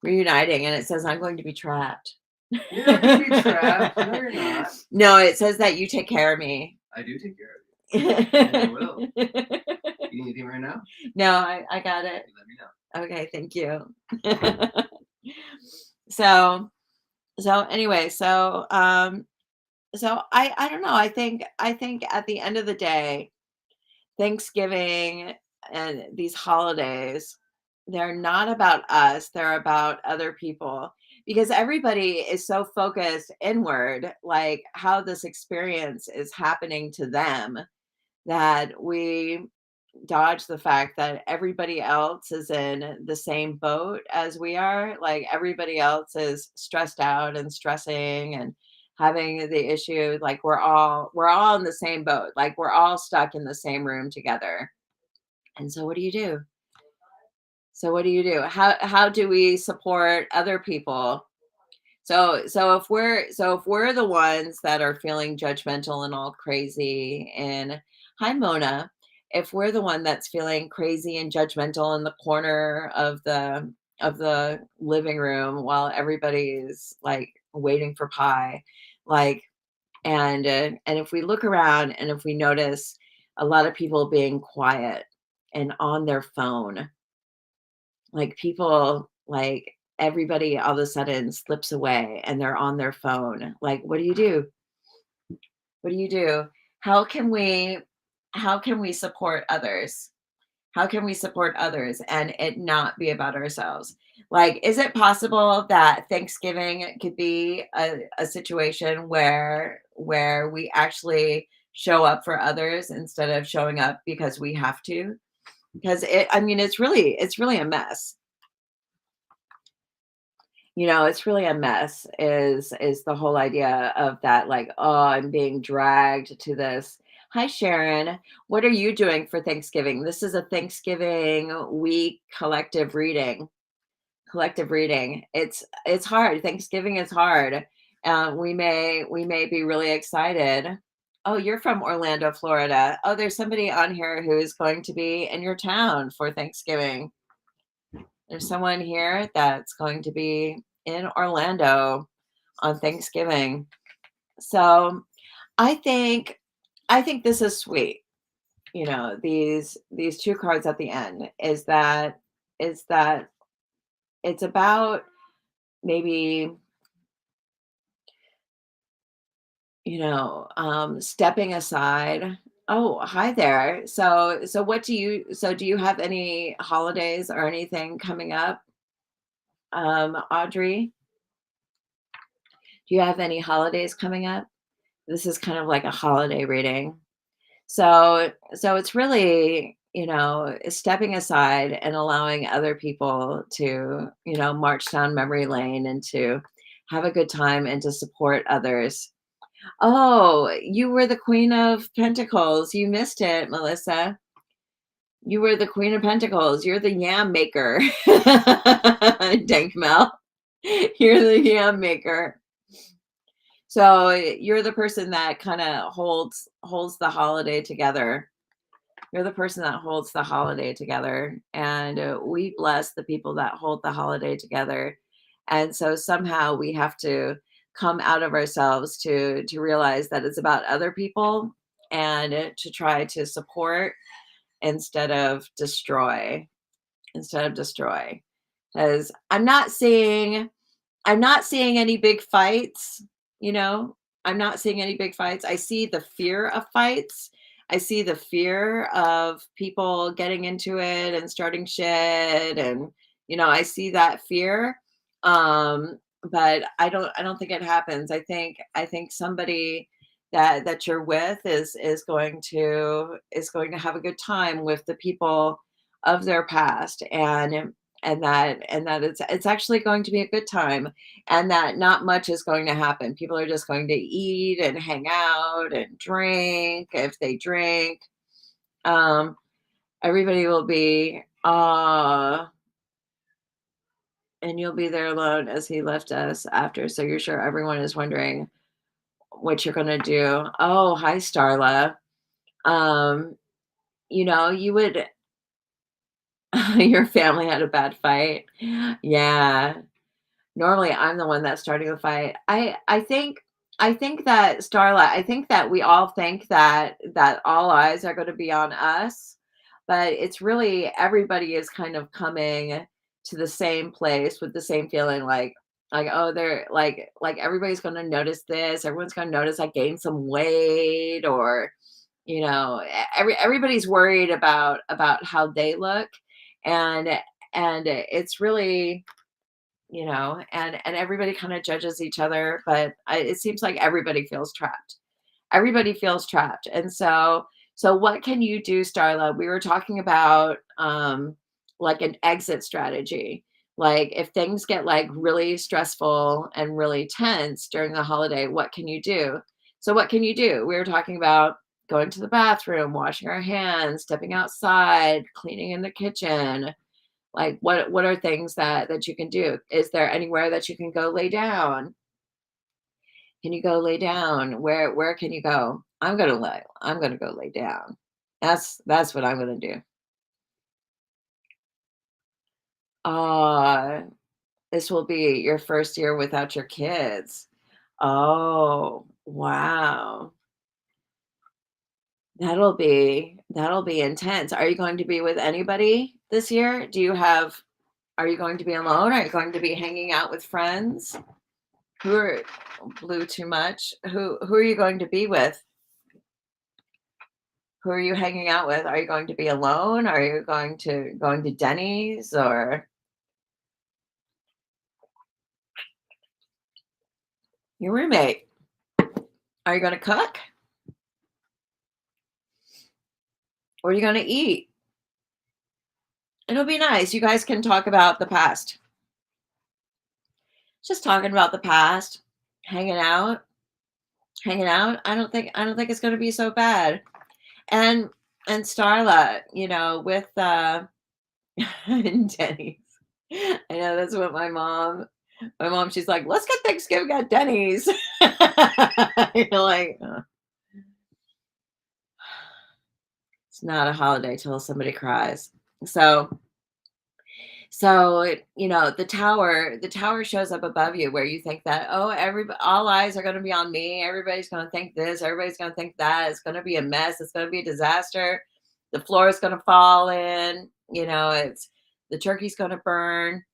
and it says I'm going to be trapped. You're not going to be trapped. No, you're not. No, it says that you take care of me. I do take care of you. And I will. You need anything right now? No, I got it. Let me know. Okay, thank you. So anyway, so I don't know. I think at the end of the day, Thanksgiving and these holidays, they're not about us, they're about other people, because everybody is so focused inward, like how this experience is happening to them, that we dodge the fact that everybody else is in the same boat as we are. Like everybody else is stressed out and stressing and having the issue. Like we're all in the same boat. Like we're all stuck in the same room together. And so what do you do? How do we support other people? So if we're the ones that are feeling judgmental and all crazy, and hi Mona, if we're the one that's feeling crazy and judgmental in the corner of the living room while everybody's like waiting for pie, like And if we look around and if we notice a lot of people being quiet and on their phone, like people like everybody all of a sudden slips away and they're on their phone. Like, what do you do? What do you do? How can we how can we support others? How can we support others and it not be about ourselves? Like, is it possible that Thanksgiving could be a situation where we actually show up for others instead of showing up because we have to? Because I mean, it's really a mess. It's really a mess is the whole idea of that, like, oh, I'm being dragged to this. Hi, Sharon. What are you doing for Thanksgiving? This is a Thanksgiving week collective reading. It's hard. Thanksgiving is hard. We may be really excited. Oh, you're from Orlando, Florida. Oh, there's somebody on here who's going to be in your town for Thanksgiving. There's someone here that's going to be in Orlando on Thanksgiving. So I think I think this is sweet. These two cards at the end is that it's about maybe, stepping aside. Oh, hi there. So do you have any holidays or anything coming up, Audrey? Do you have any holidays coming up? This is kind of like a holiday reading. So it's really, stepping aside and allowing other people to, march down memory lane and to have a good time and to support others. Oh, you were the Queen of Pentacles. You missed it, Melissa. You were the Queen of Pentacles. You're the yam maker. Dank Mel. You're the yam maker. So you're the person that kind of holds the holiday together. You're the person that holds the holiday together, and we bless the people that hold the holiday together. And so somehow we have to come out of ourselves to realize that it's about other people and to try to support instead of destroy. Instead of destroy, because I'm not seeing any big fights, you know? I'm not seeing any big fights. I see the fear of fights. I see the fear of people getting into it and starting shit and, I see that fear. But I don't think it happens. I think somebody that you're with is going to have a good time with the people of their past, and that it's actually going to be a good time, and that not much is going to happen. People are just going to eat and hang out and drink if they drink. Um, Everybody will be, and you'll be there alone as he left us after. So you're sure everyone is wondering what you're going to do. Oh, hi, Starla. Um, you would, your family had a bad fight. Yeah. Normally, I'm the one that's starting the fight. I think that Starla, I think that we all think that all eyes are gonna be on us, but it's really everybody is kind of coming to the same place with the same feeling like, "Oh, they're like everybody's gonna notice this, everyone's gonna notice I gained some weight," or, everybody's worried about how they look, and it's really, and everybody kind of judges each other, but it seems like everybody feels trapped. Everybody feels trapped. And so what can you do, Starla? We were talking about like an exit strategy. Like if things get like really stressful and really tense during the holiday, what can you do? So what can you do? We were talking about going to the bathroom, washing our hands, stepping outside, cleaning in the kitchen, like, what are things that you can do? Is there anywhere that you can go lay down? Can you go lay down? Where can you go? I'm gonna go lay down. That's what I'm gonna do. Ah, this will be your first year without your kids. Oh, wow. That'll be intense. Are you going to be with anybody this year? Are you going to be alone? Are you going to be hanging out with friends? Who are Blew too much? Who are you going to be with? Who are you hanging out with? Are you going to be alone? Are you going to Denny's or your roommate? Are you going to cook? Or are you going to eat? It'll be nice. You guys can talk about the past. Just talking about the past, hanging out, hanging out. I don't think it's going to be so bad. And Starla, with Denny's. I know that's what my mom, she's like, let's get Thanksgiving at Denny's. You're like, "Ugh, it's not a holiday till somebody cries." So, the tower shows up above you where you think that, oh, all eyes are going to be on me. Everybody's going to think this. Everybody's going to think that. It's going to be a mess. It's going to be a disaster. The floor is going to fall in. The turkey's going to burn.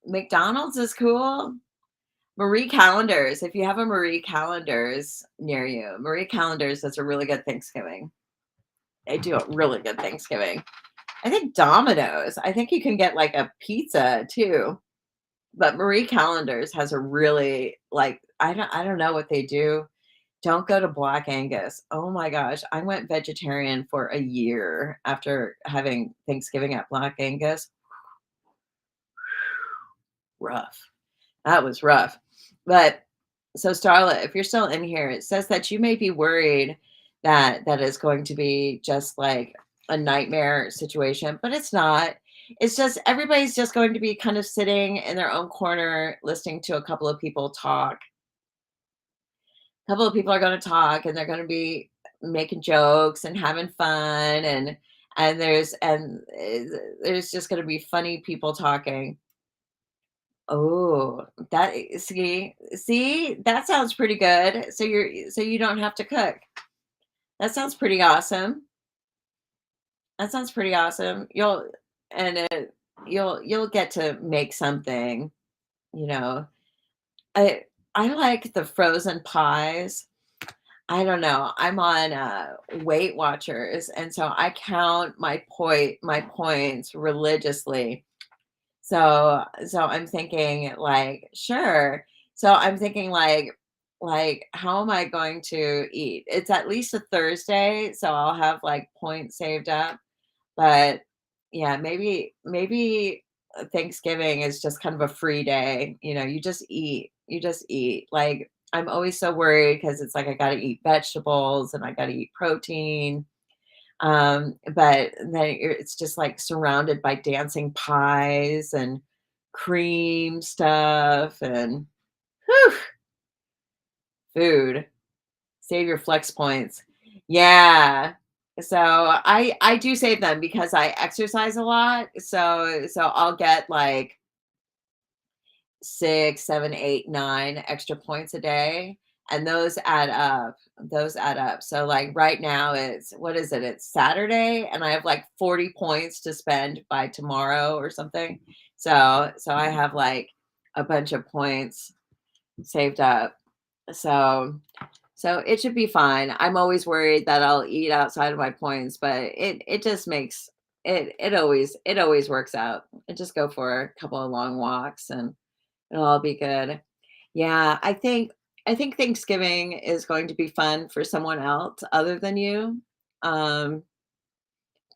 McDonald's is cool. Marie Callender's, if you have a Marie Callender's near you, Marie Callender's does a really good Thanksgiving. They do a really good Thanksgiving. I think Domino's, I think you can get like a pizza too. But Marie Callender's has a really I don't know what they do. Don't go to Black Angus. Oh my gosh, I went vegetarian for a year after having Thanksgiving at Black Angus. Rough. That was rough. But so Starla, if you're still in here, it says that you may be worried that is going to be just like a nightmare situation, but it's not. It's just everybody's just going to be kind of sitting in their own corner listening to a couple of people talk. A couple of people are going to talk and they're going to be making jokes and having fun and there's just going to be funny people talking. Oh, see, that sounds pretty good. So you don't have to cook. That sounds pretty awesome. That sounds pretty awesome. And you'll get to make something, you know. I like the frozen pies. I don't know. I'm on Weight Watchers, and so I count my points religiously. So I'm thinking like, sure. So I'm thinking like how am I going to eat? It's at least a Thursday, so I'll have like points saved up. But yeah, maybe Thanksgiving is just kind of a free day. You just eat. You just eat. Like I'm always so worried because it's like I got to eat vegetables and I got to eat protein, but then it's just like surrounded by dancing pies and cream stuff and whew, food. Save your flex points. Yeah. So I do save them because I exercise a lot. So I'll get like 6, 7, 8, 9 extra points a day, and those add up. Those add up. So like right now it's what is it? It's Saturday and I have like 40 points to spend by tomorrow or something. So I have like a bunch of points saved up. So so it should be fine. I'm always worried that I'll eat outside of my points, but it just makes it always works out. I just go for a couple of long walks and it'll all be good. Yeah, I think Thanksgiving is going to be fun for someone else other than you. Um,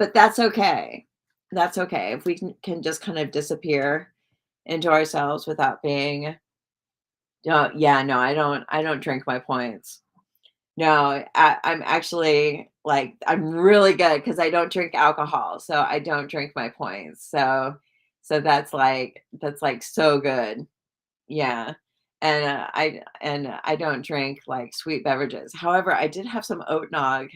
but that's okay. That's okay. If we can just kind of disappear into ourselves without being yeah, no, I don't drink my points. No, I'm actually like I'm really good because I don't drink alcohol, so I don't drink my points. So that's like so good. Yeah. And I don't drink, like, sweet beverages. However, I did have some oat nog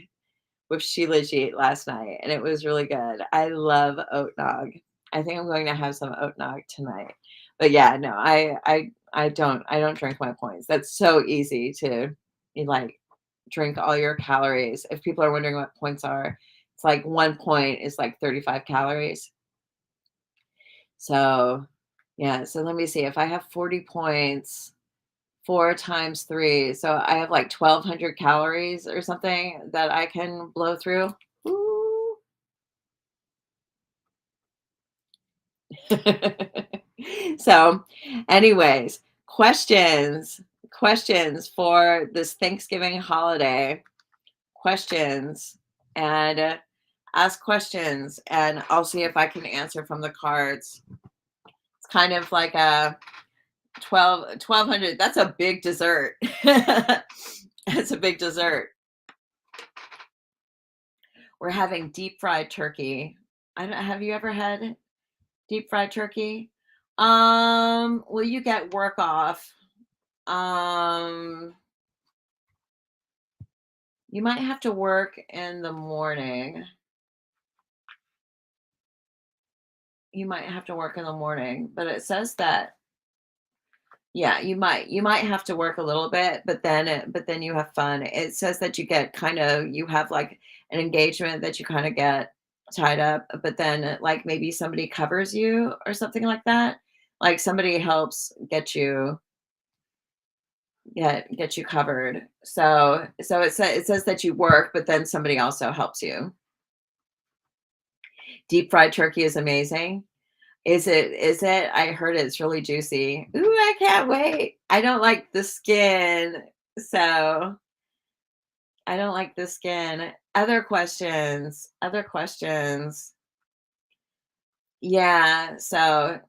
with Shilajit last night, and it was really good. I love oat nog. I think I'm going to have some oat nog tonight. But yeah, no, I don't drink my points. That's so easy to like drink all your calories. If people are wondering what points are, it's like 1 point is like 35 calories. So yeah, so let me see. If I have 40 points, 4 times 3. So I have like 1,200 calories or something that I can blow through. Ooh. So, anyways, questions for this Thanksgiving holiday. Questions and ask questions, and I'll see if I can answer from the cards. It's kind of like a 1,200. That's a big dessert. That's a big dessert. We're having deep fried turkey. I don't, have you ever had deep fried turkey? Well, you get work off. Um, you might have to work in the morning. You might have to work in the morning, but it says that yeah, you might have to work a little bit, but then you have fun. It says that you have like an engagement that you kind of get tied up, but then like maybe somebody covers you or something like that. Like somebody helps get you covered. So it says that you work, but then somebody also helps you. Deep fried turkey is amazing. Is it? I heard it's really juicy. Ooh, I can't wait. I don't like the skin, so I don't like the skin. Other questions? Other questions? Yeah, so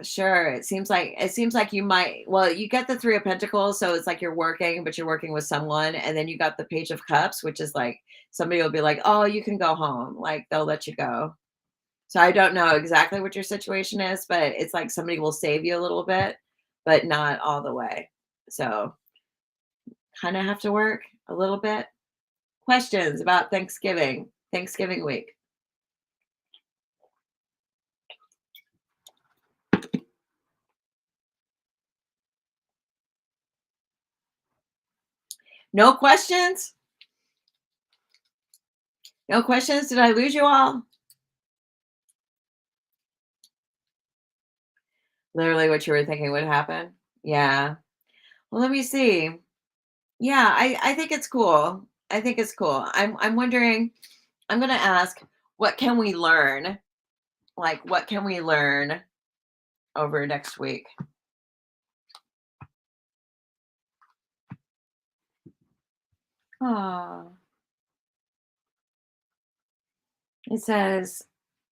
sure. It seems like you might well, you get the 3 of Pentacles, so it's like you're working, but you're working with someone, and then you got the Page of Cups, which is like somebody will be like, "Oh, you can go home." Like they'll let you go. So I don't know exactly what your situation is, but it's like somebody will save you a little bit, but not all the way. So kind of have to work a little bit. Questions about Thanksgiving week. No questions? No questions? Did I lose you all? Literally what you were thinking would happen. Yeah. Well, let me see. Yeah, I think it's cool. I think it's cool. I'm wondering, I'm gonna ask, what can we learn? Like, what can we learn over next week? Oh, it says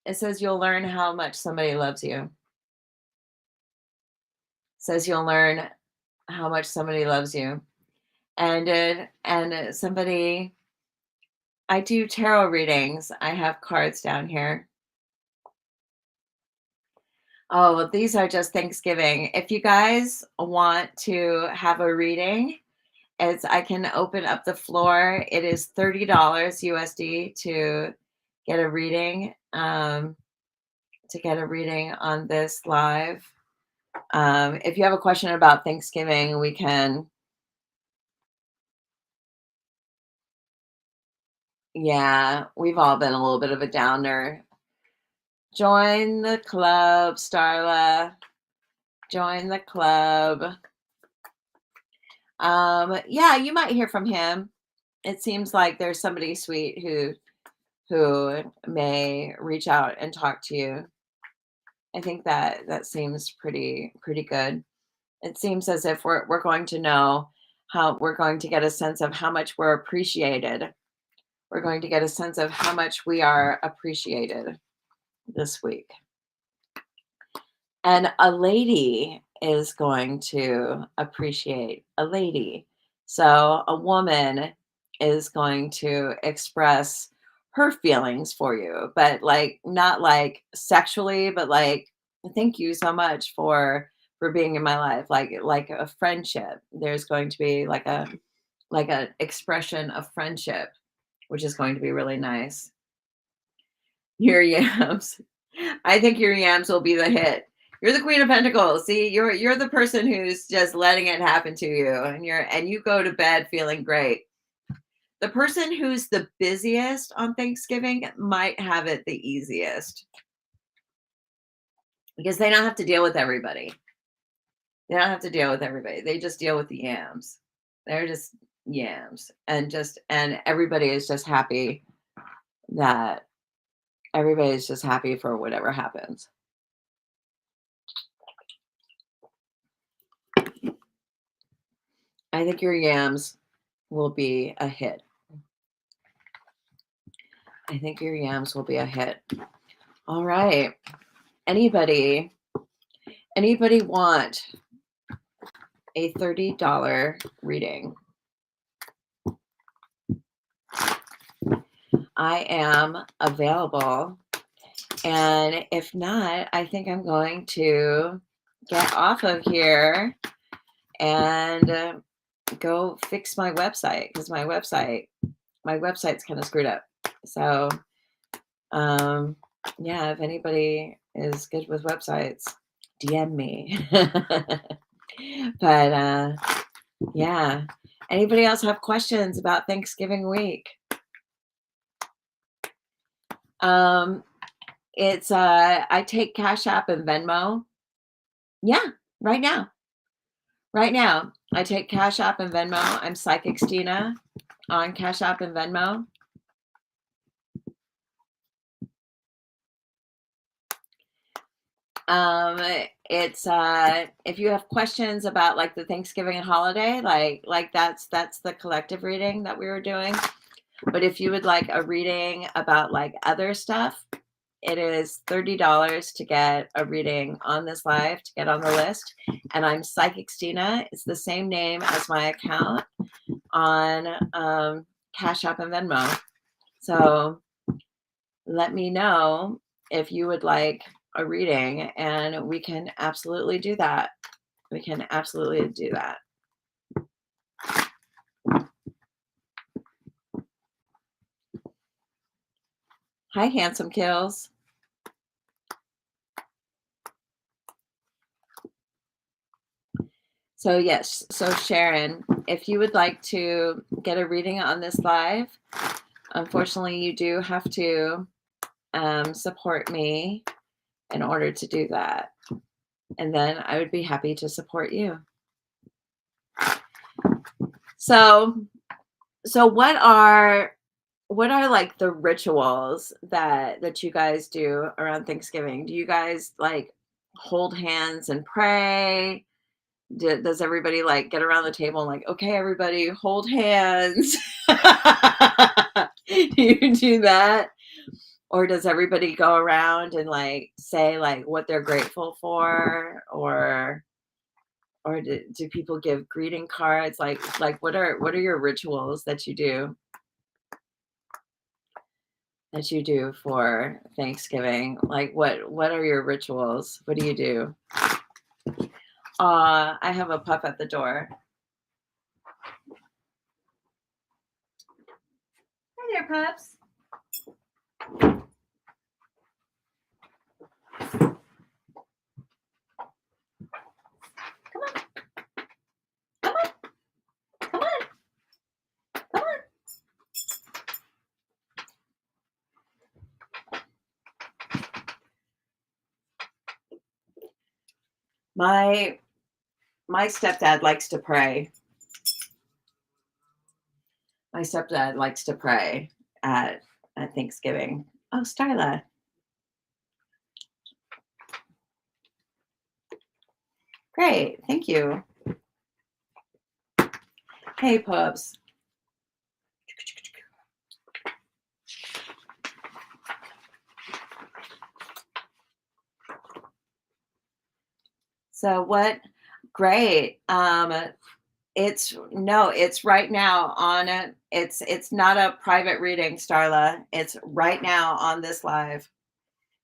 it says you'll learn how much somebody loves you. It says you'll learn how much somebody loves you. And somebody I do tarot readings. I have cards down here. Oh, well, these are just Thanksgiving. If you guys want to have a reading, I can open up the floor. It is $30 USD get a reading, to get a reading on this live. If you have a question about Thanksgiving, we can, yeah, we've all been a little bit of a downer. Join the club, Starla. Join the club. Yeah, you might hear from him. It seems like there's somebody sweet who may reach out and talk to you. I think that seems pretty good. It seems as if we're going to know how we're going to get a sense of how much we're appreciated. We're going to get a sense of how much we are appreciated this week. And a lady is going to appreciate a lady. So a woman is going to express her feelings for you, but like not like sexually, but like thank you so much for being in my life, like a friendship. There's going to be like a expression of friendship, which is going to be really nice. Your yams. I think your yams will be the hit. You're the Queen of Pentacles. See, you're the person who's just letting it happen to you, and you go to bed feeling great. The person who's the busiest on Thanksgiving might have it the easiest because they don't have to deal with everybody. They don't have to deal with everybody. They just deal with the yams. They're just yams, and everybody is just happy that everybody is just happy for whatever happens. I think your yams will be a hit. I think your yams will be a hit. All right. Anybody want a $30 reading? I am available. And if not, I think I'm going to get off of here and go fix my website because my website's kind of screwed up. So yeah, if anybody is good with websites, DM me. But yeah, anybody else have questions about Thanksgiving week? It's I take Cash App and Venmo. Yeah, right now. Right now, I take Cash App and Venmo. I'm Psychic Stina on Cash App and Venmo. It's if you have questions about like the Thanksgiving holiday, like that's the collective reading that we were doing. But if you would like a reading about like other stuff, it is $30 to get a reading on this live to get on the list. And I'm Psychic Stina. It's the same name as my account on Cash App and Venmo. So let me know if you would like a reading, and we can absolutely do that. We can absolutely do that. Hi, Handsome Kills. So yes, so Sharon, if you would like to get a reading on this live, unfortunately, you do have to support me in order to do that. And then I would be happy to support you. So what are like the rituals that you guys do around Thanksgiving? Do you guys like hold hands and pray? Does everybody like get around the table and like, okay, everybody hold hands? Do you do that? Or does everybody go around and like say like what they're grateful for? Or do people give greeting cards? Like what are your rituals that you do for Thanksgiving? Like what are your rituals? What do you do? I have a pup at the door. Hi there, pups. Come on. Come on. Come on. Come on. My stepdad likes to pray. My stepdad likes to pray at Thanksgiving. Oh, Starla. Great. Thank you. Hey, pups. So what? Great. It's right now on it. It's not a private reading, Starla. It's right now on this live.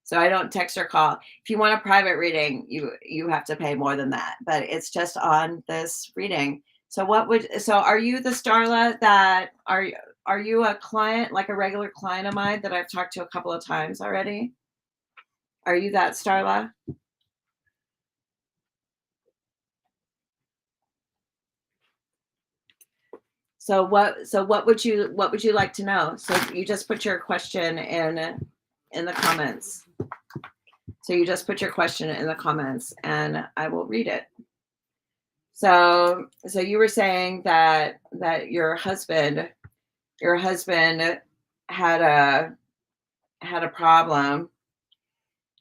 So I don't text or call. If you want a private reading, you have to pay more than that. But it's just on this reading. So are you the Starla that are you a client, like a regular client of mine that I've talked to a couple of times already? Are you that Starla? So what would you like to know? So you just put your question in the comments. So you just put your question in the comments and I will read it. So you were saying that your husband had a problem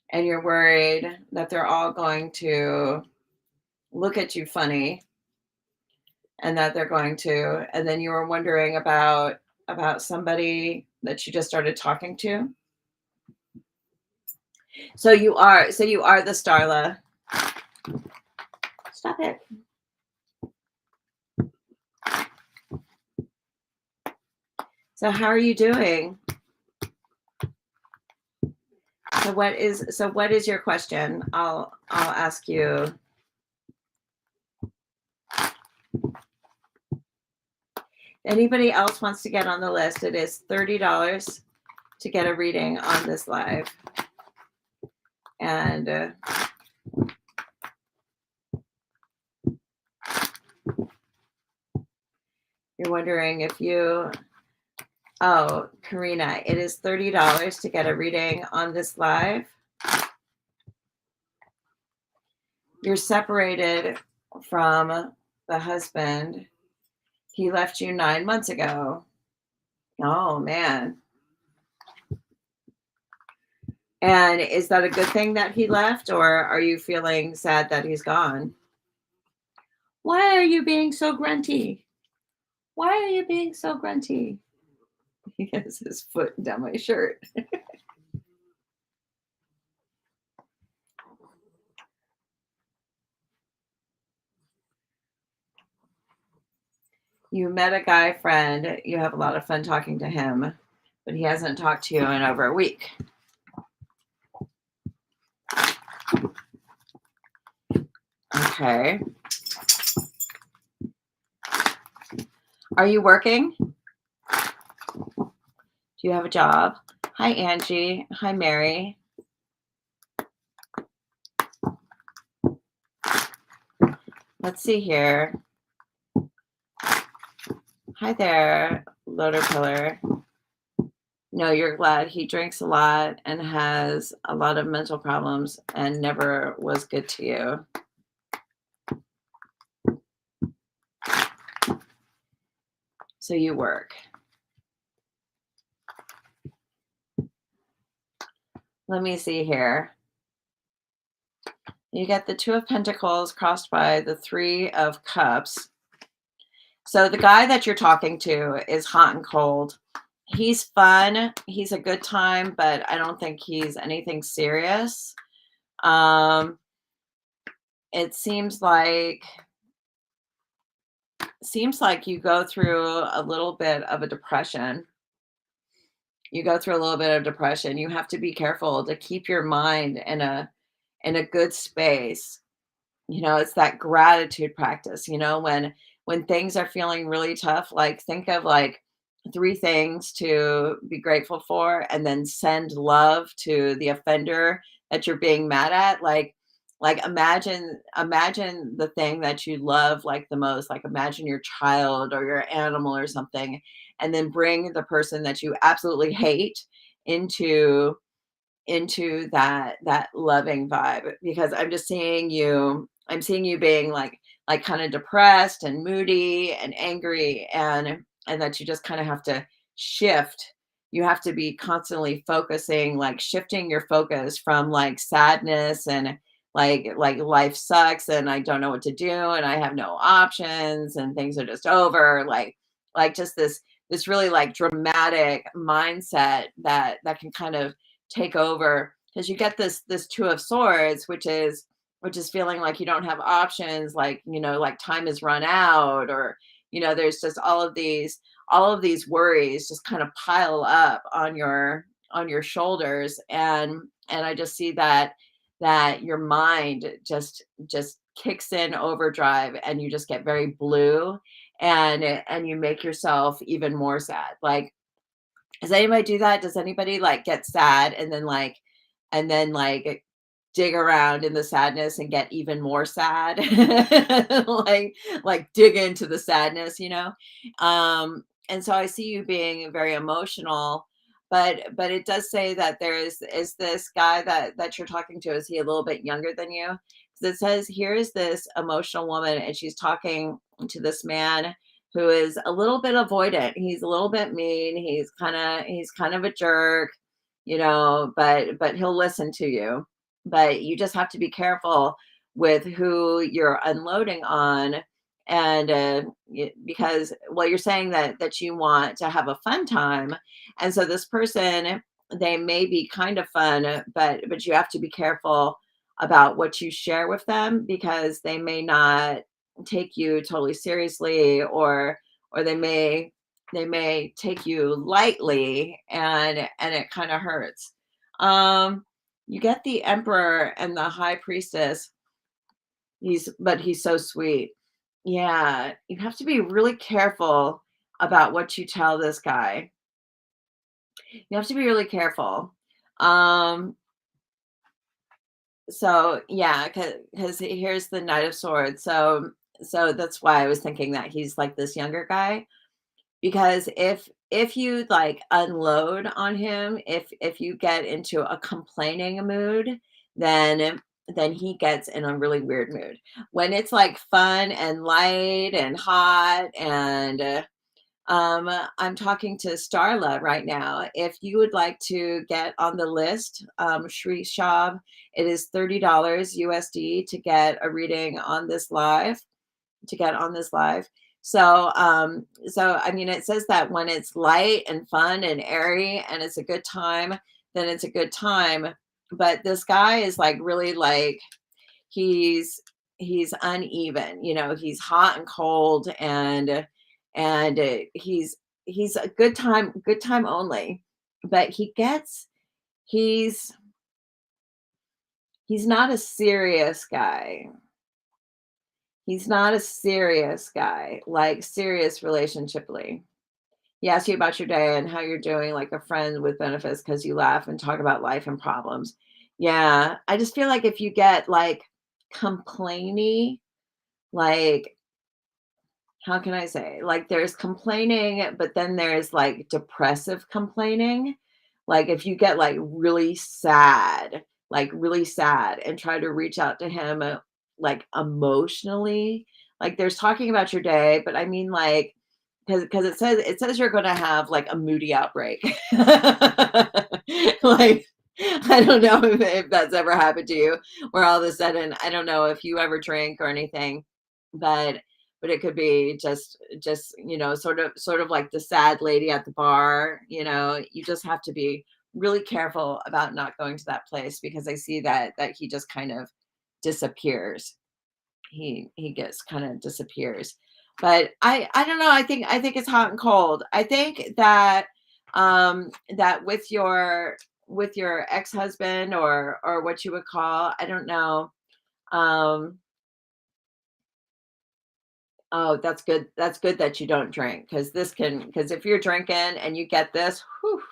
and you're worried that they're all going to look at you funny and that they're going to, and then you were wondering about somebody that you just started talking to. So you are the Starla. Stop it. So how are you doing? So what is your question? I'll ask you. Anybody else wants to get on the list? It is $30 to get a reading on this live. And you're wondering if you, oh, Karina, it is $30 to get a reading on this live. You're separated from the husband. He left you 9 months ago. Oh, man. And is that a good thing that he left, or are you feeling sad that he's gone? Why are you being so grunty? Why are you being so grunty? He has his foot down my shirt. You met a guy friend. You have a lot of fun talking to him, but he hasn't talked to you in over a week. Okay. Are you working? Do you have a job? Hi, Angie. Hi, Mary. Let's see here. Hi there, Loader Pillar. No, you're glad. He drinks a lot and has a lot of mental problems and never was good to you. So you work. Let me see here. You get the Two of Pentacles crossed by the Three of Cups. So the guy that you're talking to is hot and cold. He's fun. He's a good time, but I don't think he's anything serious. It seems like you go through a little bit of a depression. You go through a little bit of depression. You have to be careful to keep your mind in a good space. It's that gratitude practice, when things are feeling really tough, like think of like 3 things to be grateful for and then send love to the offender that you're being mad at. Like imagine the thing that you love like the most, like imagine your child or your animal or something, and then bring the person that you absolutely hate into that loving vibe, because I'm seeing you being like kind of depressed and moody and angry, and that you just kind of have to shift. You have to be constantly focusing, like shifting your focus from like sadness and like life sucks and I don't know what to do and I have no options and things are just over, like just this really like dramatic mindset that can kind of take over, because you get this Two of Swords, which is feeling like you don't have options, like time has run out, or there's just all of these worries just kind of pile up on your shoulders, and I just see that your mind just kicks in overdrive and you just get very blue, and you make yourself even more sad. Like, does anybody do that? Does anybody like get sad and then like dig around in the sadness and get even more sad. Like dig into the sadness, and so I see you being very emotional, but it does say that is this guy that you're talking to, is he a little bit younger than you? 'Cause it says here's this emotional woman and she's talking to this man who is a little bit avoidant. He's a little bit mean. He's kind of a jerk, but he'll listen to you. But you just have to be careful with who you're unloading on, and because, well, you're saying that you want to have a fun time, and so this person, they may be kind of fun, but you have to be careful about what you share with them, because they may not take you totally seriously, or they may take you lightly, and it kind of hurts. You get the emperor and the high priestess. He's so sweet. Yeah, you have to be really careful about what you tell this guy. You have to be really careful. Um, so yeah, because here's the Knight of Swords. So that's why I was thinking that he's like this younger guy, because if you like unload on him, if you get into a complaining mood, then then he gets in a really weird mood. When it's like fun and light and hot, and I'm talking to Starla right now. If you would like to get on the list, Shri Shab, it is $30 USD to get a reading on this live, to get on this live. So I mean, it says that when it's light and fun and airy and it's a good time, then it's a good time. But this guy is like really like he's he's uneven. He's hot and cold, and he's a good time only. But he's he's not a serious guy. He's not a serious guy, like serious relationshiply. He asks you about your day and how you're doing, like a friend with benefits, because you laugh and talk about life and problems. Yeah, I just feel like if you get like complainy, like, how can I say? Like there's complaining, but then there's like depressive complaining. Like if you get like really sad and try to reach out to him, like emotionally, like there's talking about your day, but I mean like, because it says you're going to have like a moody outbreak. Like, I don't know if that's ever happened to you, where all of a sudden, I don't know if you ever drink or anything, but it could be just sort of like the sad lady at the bar. You just have to be really careful about not going to that place, because I see that he just kind of disappears. He gets kind of disappears. But I don't know, I think it's hot and cold. I think that with your ex-husband, or what you would call, I don't know. um Oh, that's good. That's good that you don't drink, because if you're drinking and you get this, whew,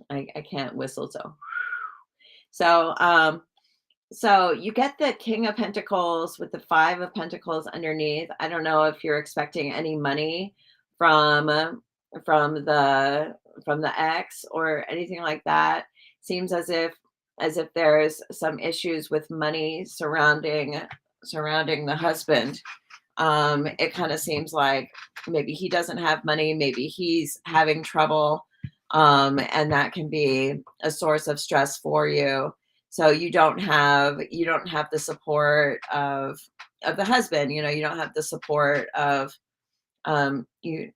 I can't whistle. So you get the King of Pentacles with the Five of Pentacles underneath. I don't know if you're expecting any money from from the from the ex or anything like that. Seems as if there's some issues with money surrounding the husband. It kind of seems like maybe he doesn't have money, maybe he's having trouble, and that can be a source of stress for you. So you don't have the support of the husband. You don't have the support of you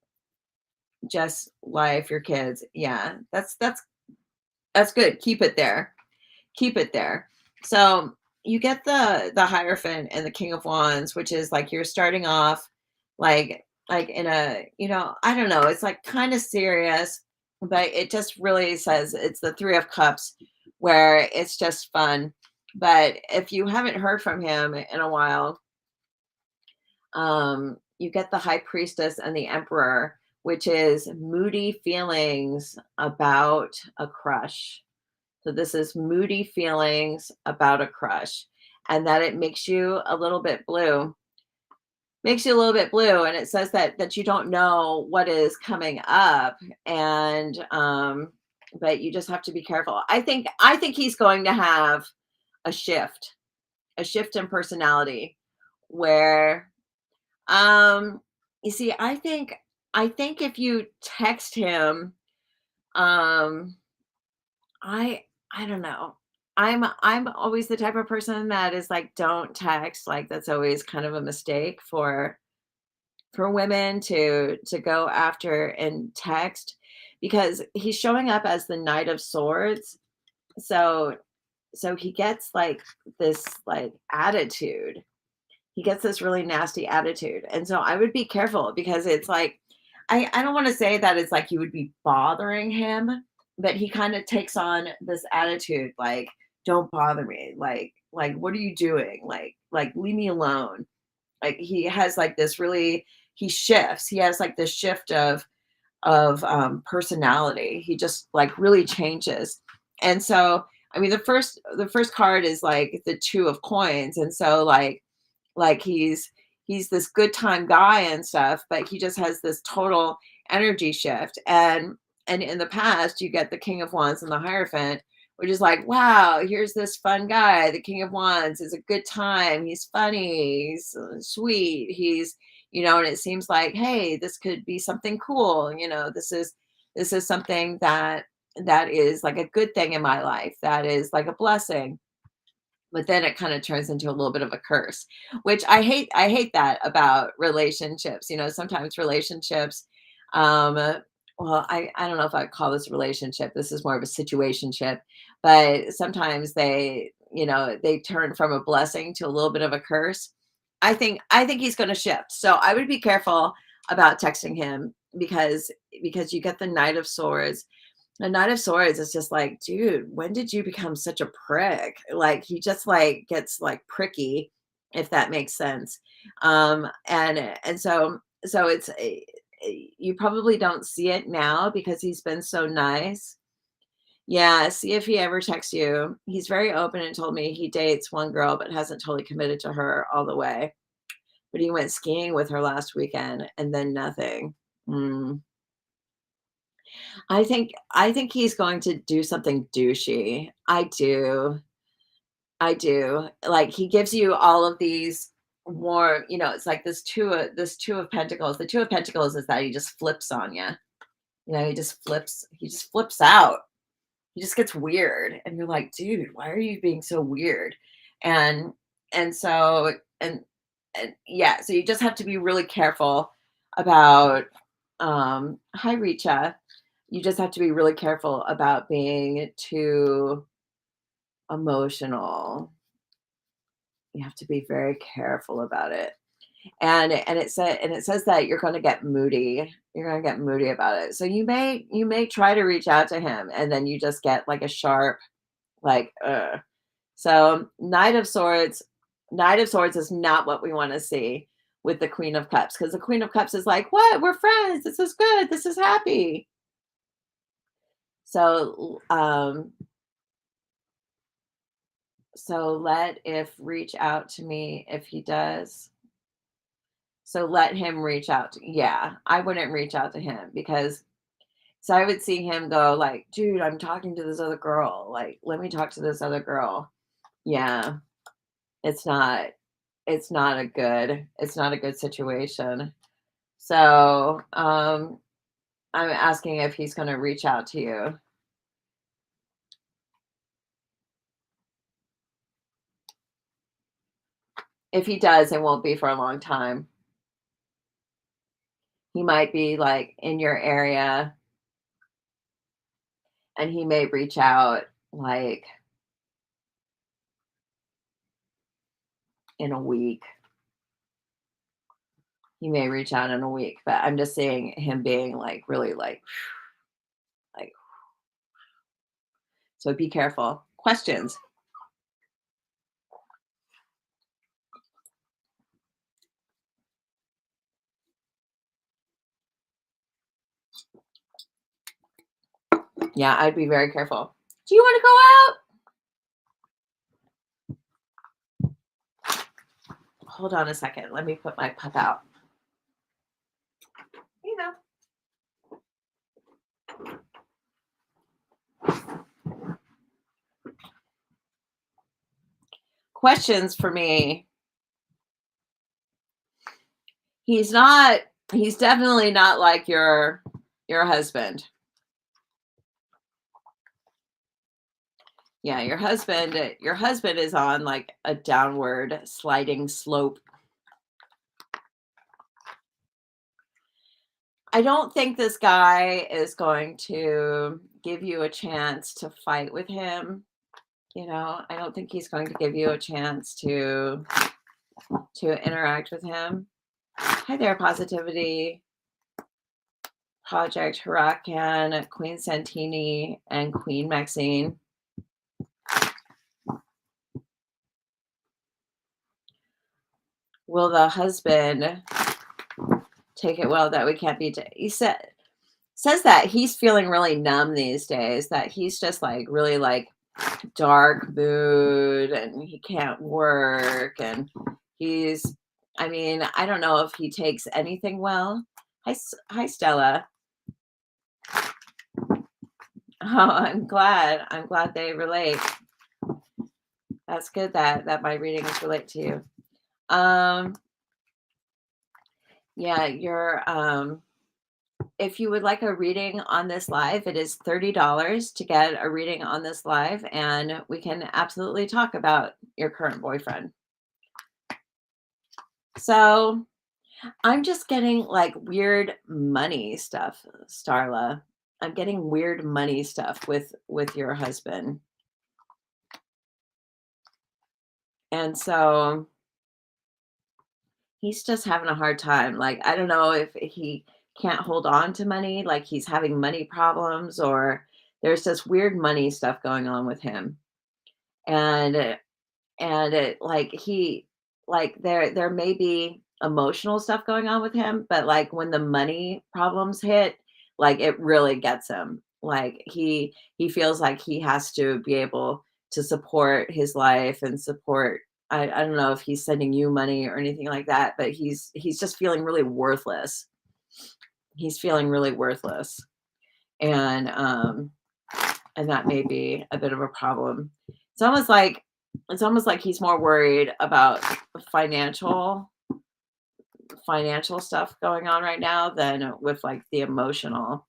just life, your kids. Yeah, that's good. Keep it there. Keep it there. So you get the Hierophant and the King of Wands, which is like you're starting off like in a, I don't know, it's like kind of serious, but it just really says it's the Three of Cups, where it's just fun. But if you haven't heard from him in a while, you get the High Priestess and the Emperor, which is moody feelings about a crush. So this is moody feelings about a crush, and that it makes you a little bit blue. Makes you a little bit blue, and it says that you don't know what is coming up, and but you just have to be careful. I think he's going to have a shift, a shift in personality where you see, I think if you text him, um I don't know. I'm always the type of person that is like, don't text. Like that's always kind of a mistake for women to go after and text because he's showing up as the Knight of Swords. So so he gets like this like attitude. He gets this really nasty attitude. And so I would be careful because it's like I don't want to say that it's like you would be bothering him, but he kind of takes on this attitude like don't bother me. Like what are you doing? Like leave me alone. Like he has like this really he shifts. He has like this shift of personality. He just like really changes. And so I mean the first card is like the 2 of coins. And so like he's this good time guy and stuff, but he just has this total energy shift. And in the past, you get the King of Wands and the Hierophant, which is like, wow, here's this fun guy. The King of Wands is a good time. He's funny. He's sweet. He's and it seems like, hey, this could be something cool. This is something that is like a good thing in my life. That is like a blessing, but then it kind of turns into a little bit of a curse, which I hate that about relationships. Sometimes relationships, um well, I don't know if I'd call this a relationship. This is more of a situationship, but sometimes they turn from a blessing to a little bit of a curse. I think he's going to shift, so I would be careful about texting him because you get the Knight of Swords. The Knight of Swords is just like, dude, when did you become such a prick? Like he just like gets like pricky, if that makes sense. And so you probably don't see it now because he's been so nice. Yeah, see if he ever texts you. He's very open and told me he dates one girl but hasn't totally committed to her all the way. But he went skiing with her last weekend and then nothing. Hmm. I think he's going to do something douchey. I do. I do. Like he gives you all of these warm, it's like this two of pentacles. The two of pentacles is that he just flips on you. He just flips out. He just gets weird. And you're like, dude, why are you being so weird? And and so and yeah, so you just have to be really careful about hi Richa. You just have to be really careful about being too emotional. You have to be very careful about it. And it says that you're going to get moody. You're going to get moody about it. So you may try to reach out to him and then you just get like a sharp like so Knight of Swords is not what we want to see with the Queen of Cups, because the Queen of Cups is like, what? We're friends. This is good. This is happy. So let if reach out to me if he does. So let him reach out. Yeah, I wouldn't reach out to him because so I would see him go like, dude, I'm talking to this other girl. Like, let me talk to this other girl. Yeah, it's not it's not a good situation. So I'm asking if he's gonna reach out to you. If he does, it won't be for a long time. He might be like in your area and he may reach out like in a week. He may reach out in a week, but I'm just seeing him being like really like so be careful. Questions. Yeah, I'd be very careful. Do you want to go out? Hold on a second. Let me put my pup out. You know. Questions for me. He's not, he's definitely not like your husband. Yeah, your husband is on like a downward sliding slope. I don't think this guy is going to give you a chance to fight with him. I don't think he's going to give you a chance to interact with him. Hi there, Positivity Project, Huracan, Queen Santini, and Queen Maxine. Will the husband take it well that we can't be? He says that he's feeling really numb these days. That he's just like really like dark mood, and he can't work, and he's. I mean, I don't know if he takes anything well. Hi, Stella. Oh, I'm glad. I'm glad they relate. That's good that my readings relate to you. Yeah, if you would like a reading on this live, it is $30 to get a reading on this live, and we can absolutely talk about your current boyfriend. So I'm just getting like weird money stuff, Starla. I'm getting weird money stuff with your husband. And so he's just having a hard time. Like, I don't know if he can't hold on to money, like he's having money problems, or there's just weird money stuff going on with him. And it like he like there may be emotional stuff going on with him, but like when the money problems hit, like it really gets him. Like he feels like he has to be able to support his life and support. I don't know if he's sending you money or anything like that, but he's just feeling really worthless. He's feeling really worthless. And and that may be a bit of a problem. It's almost like he's more worried about financial stuff going on right now than with like the emotional.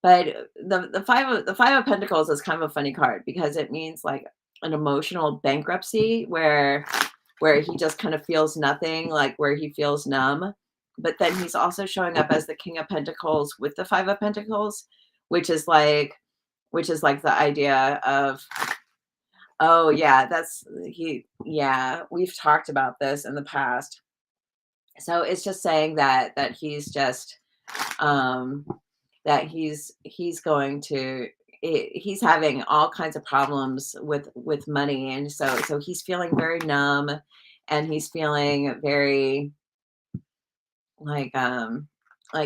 But the five of pentacles is kind of a funny card because it means like an emotional bankruptcy where he just kind of feels nothing, like where he feels numb. But then he's also showing up as the king of pentacles with the five of pentacles, which is like the idea of, oh yeah, we've talked about this in the past. So it's just saying that he's just that he's going to he's having all kinds of problems with money, and so he's feeling very numb, and he's feeling very like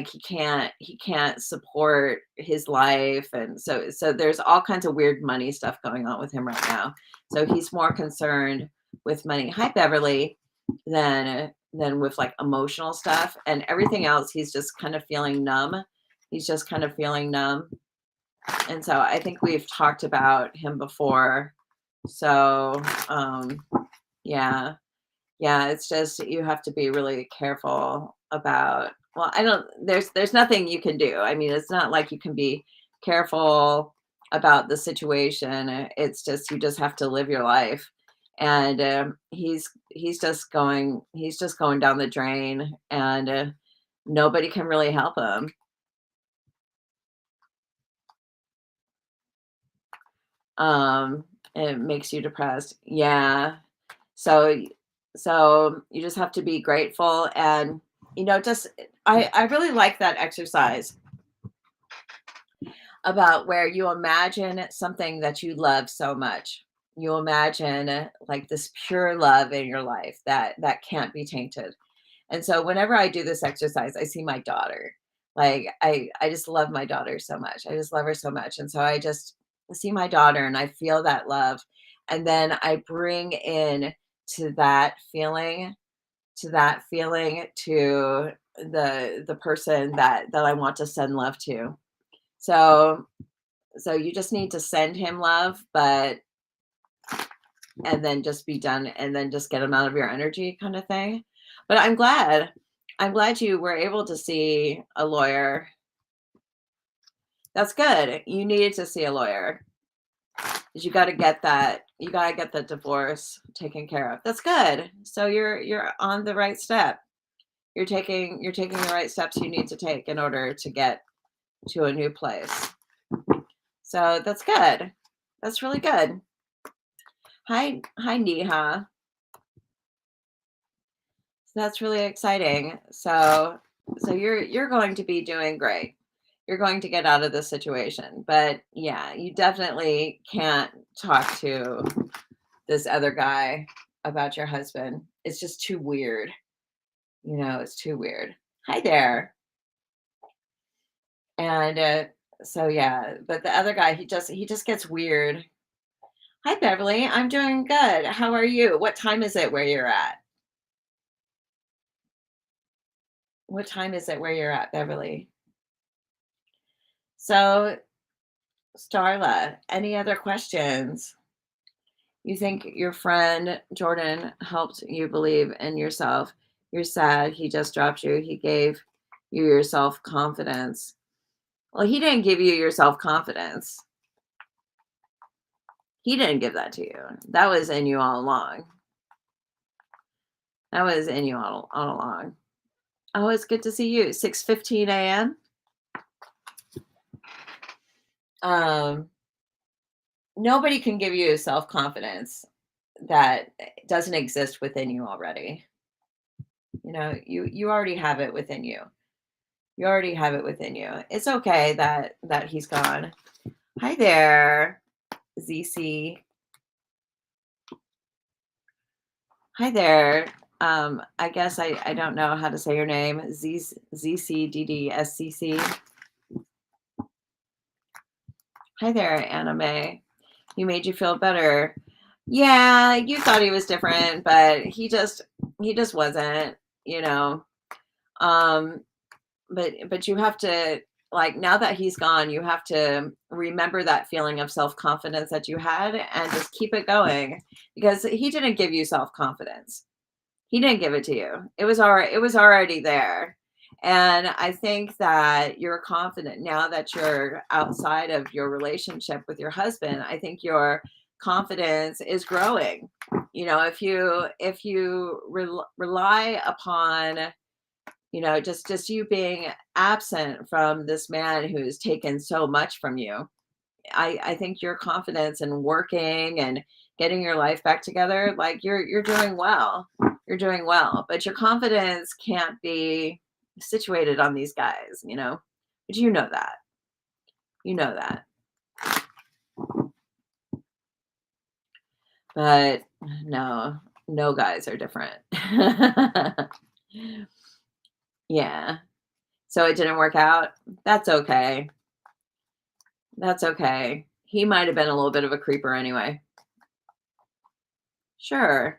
he can't support his life, and so there's all kinds of weird money stuff going on with him right now. So he's more concerned with money. Hi, Beverly. Than with like emotional stuff, and everything else he's just kind of feeling numb. He's just kind of feeling numb. And so I think we've talked about him before. So yeah, it's just you have to be really careful about. Well, I don't. There's nothing you can do. I mean, it's not like you can be careful about the situation. It's just you just have to live your life. And he's just going down the drain, and nobody can really help him. It makes you depressed. Yeah. So you just have to be grateful, and just I really like that exercise about where you imagine something that you love so much. You imagine like this pure love in your life that can't be tainted. And so whenever I do this exercise, I see my daughter. Like I just love my daughter so much. I just love her so much. And so I just see my daughter and I feel that love. And then I bring in to that feeling, to the person that I want to send love to. So you just need to send him love, but and then just be done and then just get him out of your energy kind of thing. But I'm glad you were able to see a lawyer. That's good. You needed to see a lawyer. 'Cause you got to get the divorce taken care of. That's good. So you're on the right step. You're taking the right steps you need to take in order to get to a new place. So that's good. That's really good. Hi Neha. That's really exciting. So you're going to be doing great. You're going to get out of this situation. But yeah, you definitely can't talk to this other guy about your husband. It's just too weird. It's too weird. Hi there. And so yeah, but the other guy, he just gets weird. Hi Beverly, I'm doing good. How are you? What time is it where you're at? What time is it where you're at, Beverly? So, Starla, any other questions? You think your friend Jordan helped you believe in yourself. You're sad. He just dropped you. He gave you your self confidence. Well, he didn't give you your self confidence. He didn't give that to you. That was in you all along. That was in you all along. Oh, it's good to see you. 6:15 a.m. Um, Nobody can give you self confidence that doesn't exist within you already. You already have it within you. You already have it within you. It's okay that he's gone. Hi there, ZC. Hi there. I guess I don't know how to say your name. ZCDDSCC. Hi there, Anime. He made you feel better. Yeah, you thought he was different, but he just wasn't, you know. Um, but you have to, like, now that he's gone, you have to remember that feeling of self-confidence that you had and just keep it going because he didn't give you self-confidence. He didn't give it to you. It was already there. And I think that you're confident now that you're outside of your relationship with your husband. I think your confidence is growing. If you rely upon, just you being absent from this man who's taken so much from you. I think your confidence in working and getting your life back together, like you're doing well. You're doing well, but your confidence can't be situated on these guys. But you know that. You know that. But no, no guys are different. Yeah. So it didn't work out. That's okay. That's okay. He might have been a little bit of a creeper anyway. Sure.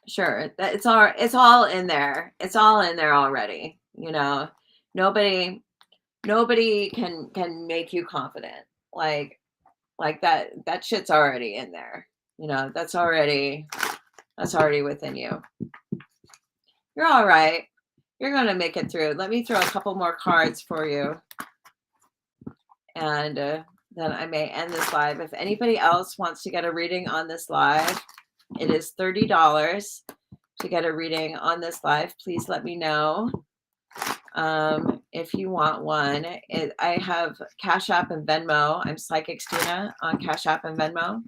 Sure. It's all in there. It's all in there already. Nobody nobody can make you confident. Like that shit's already in there. That's already within you. You're all right. You're going to make it through. Let me throw a couple more cards for you. And then I may end this live. If anybody else wants to get a reading on this live, it is $30 to get a reading on this live. Please let me know if you want one. I have Cash App and Venmo. I'm Psychic Stina on Cash App and Venmo.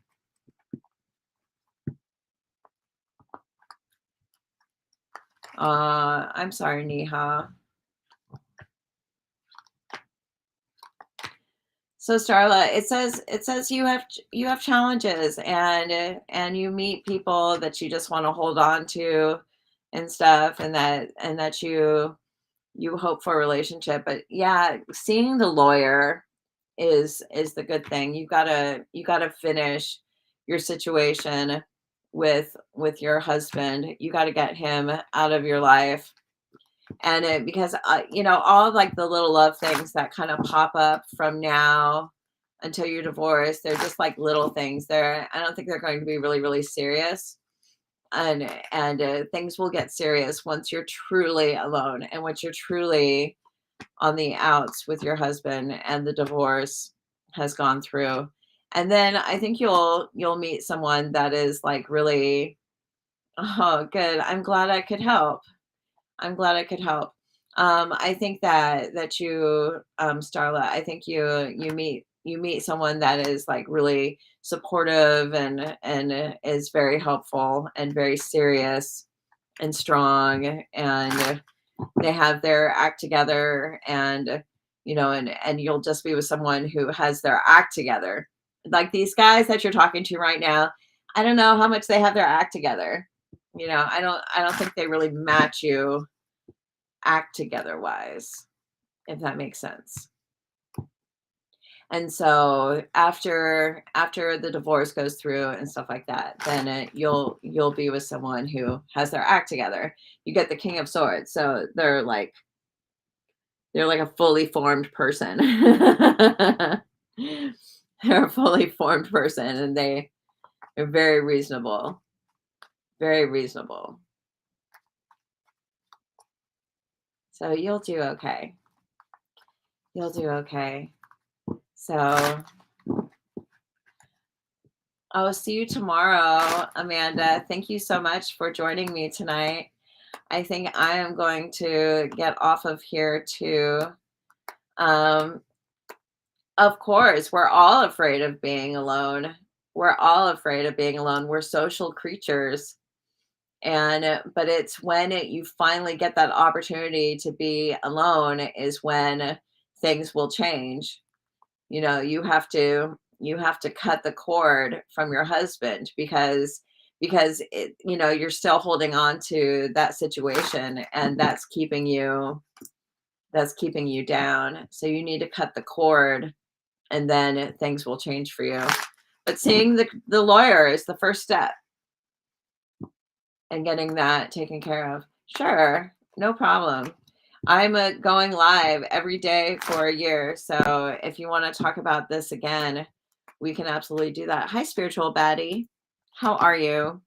I'm sorry, Neha. So Starla, it says you have challenges and you meet people that you just want to hold on to and stuff, and that you hope for a relationship. But yeah, seeing the lawyer is the good thing. You gotta finish your situation with your husband. You got to get him out of your life. And because all of, like, the little love things that kind of pop up from now until you're divorced, they're just like little things. I don't think they're going to be really, really serious. And things will get serious once you're truly alone, and once you're truly on the outs with your husband and the divorce has gone through. And then I think you'll meet someone that is like really, oh, good. I'm glad I could help. I'm glad I could help. I think that you, Starla, I think you meet someone that is like really supportive and is very helpful and very serious and strong, and they have their act together, and you'll just be with someone who has their act together. Like these guys that you're talking to right now, I don't know how much they have their act together. I don't think they really match you act together wise, if that makes sense. And so after the divorce goes through and stuff like that, then you'll be with someone who has their act together. You get the King of Swords, so they're like a fully formed person. They're a fully formed person, and they're very reasonable, very reasonable. So you'll do okay. You'll do okay. So I'll see you tomorrow, Amanda. Thank you so much for joining me tonight. I think I am going to get off of here too. Um, of course, we're all afraid of being alone. We're all afraid of being alone. We're social creatures. But it's when you finally get that opportunity to be alone is when things will change. You have to cut the cord from your husband, because you're still holding on to that situation, and that's keeping you down. So you need to cut the cord, and then things will change for you. But seeing the lawyer is the first step, and getting that taken care of. Sure, no problem. I'm going live every day for a year. So if you want to talk about this again, we can absolutely do that. Hi, spiritual baddie. How are you?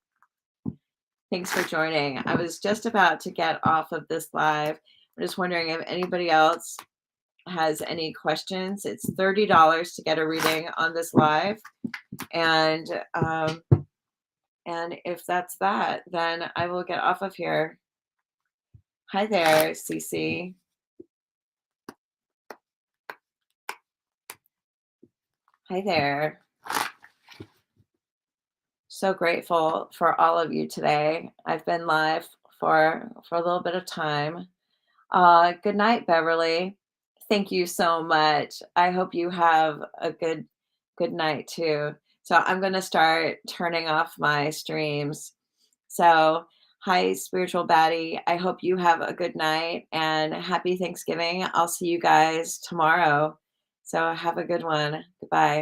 Thanks for joining. I was just about to get off of this live. I'm just wondering if anybody else has any questions. It's $30 to get a reading on this live. And if that's that, then I will get off of here. Hi there, Cece. Hi there. So grateful for all of you today. I've been live for a little bit of time. Good night, Beverly. Thank you so much. I hope you have a good night too. So I'm going to start turning off my streams. So, hi, spiritual baddie. I hope you have a good night and happy Thanksgiving. I'll see you guys tomorrow. So have a good one. Goodbye.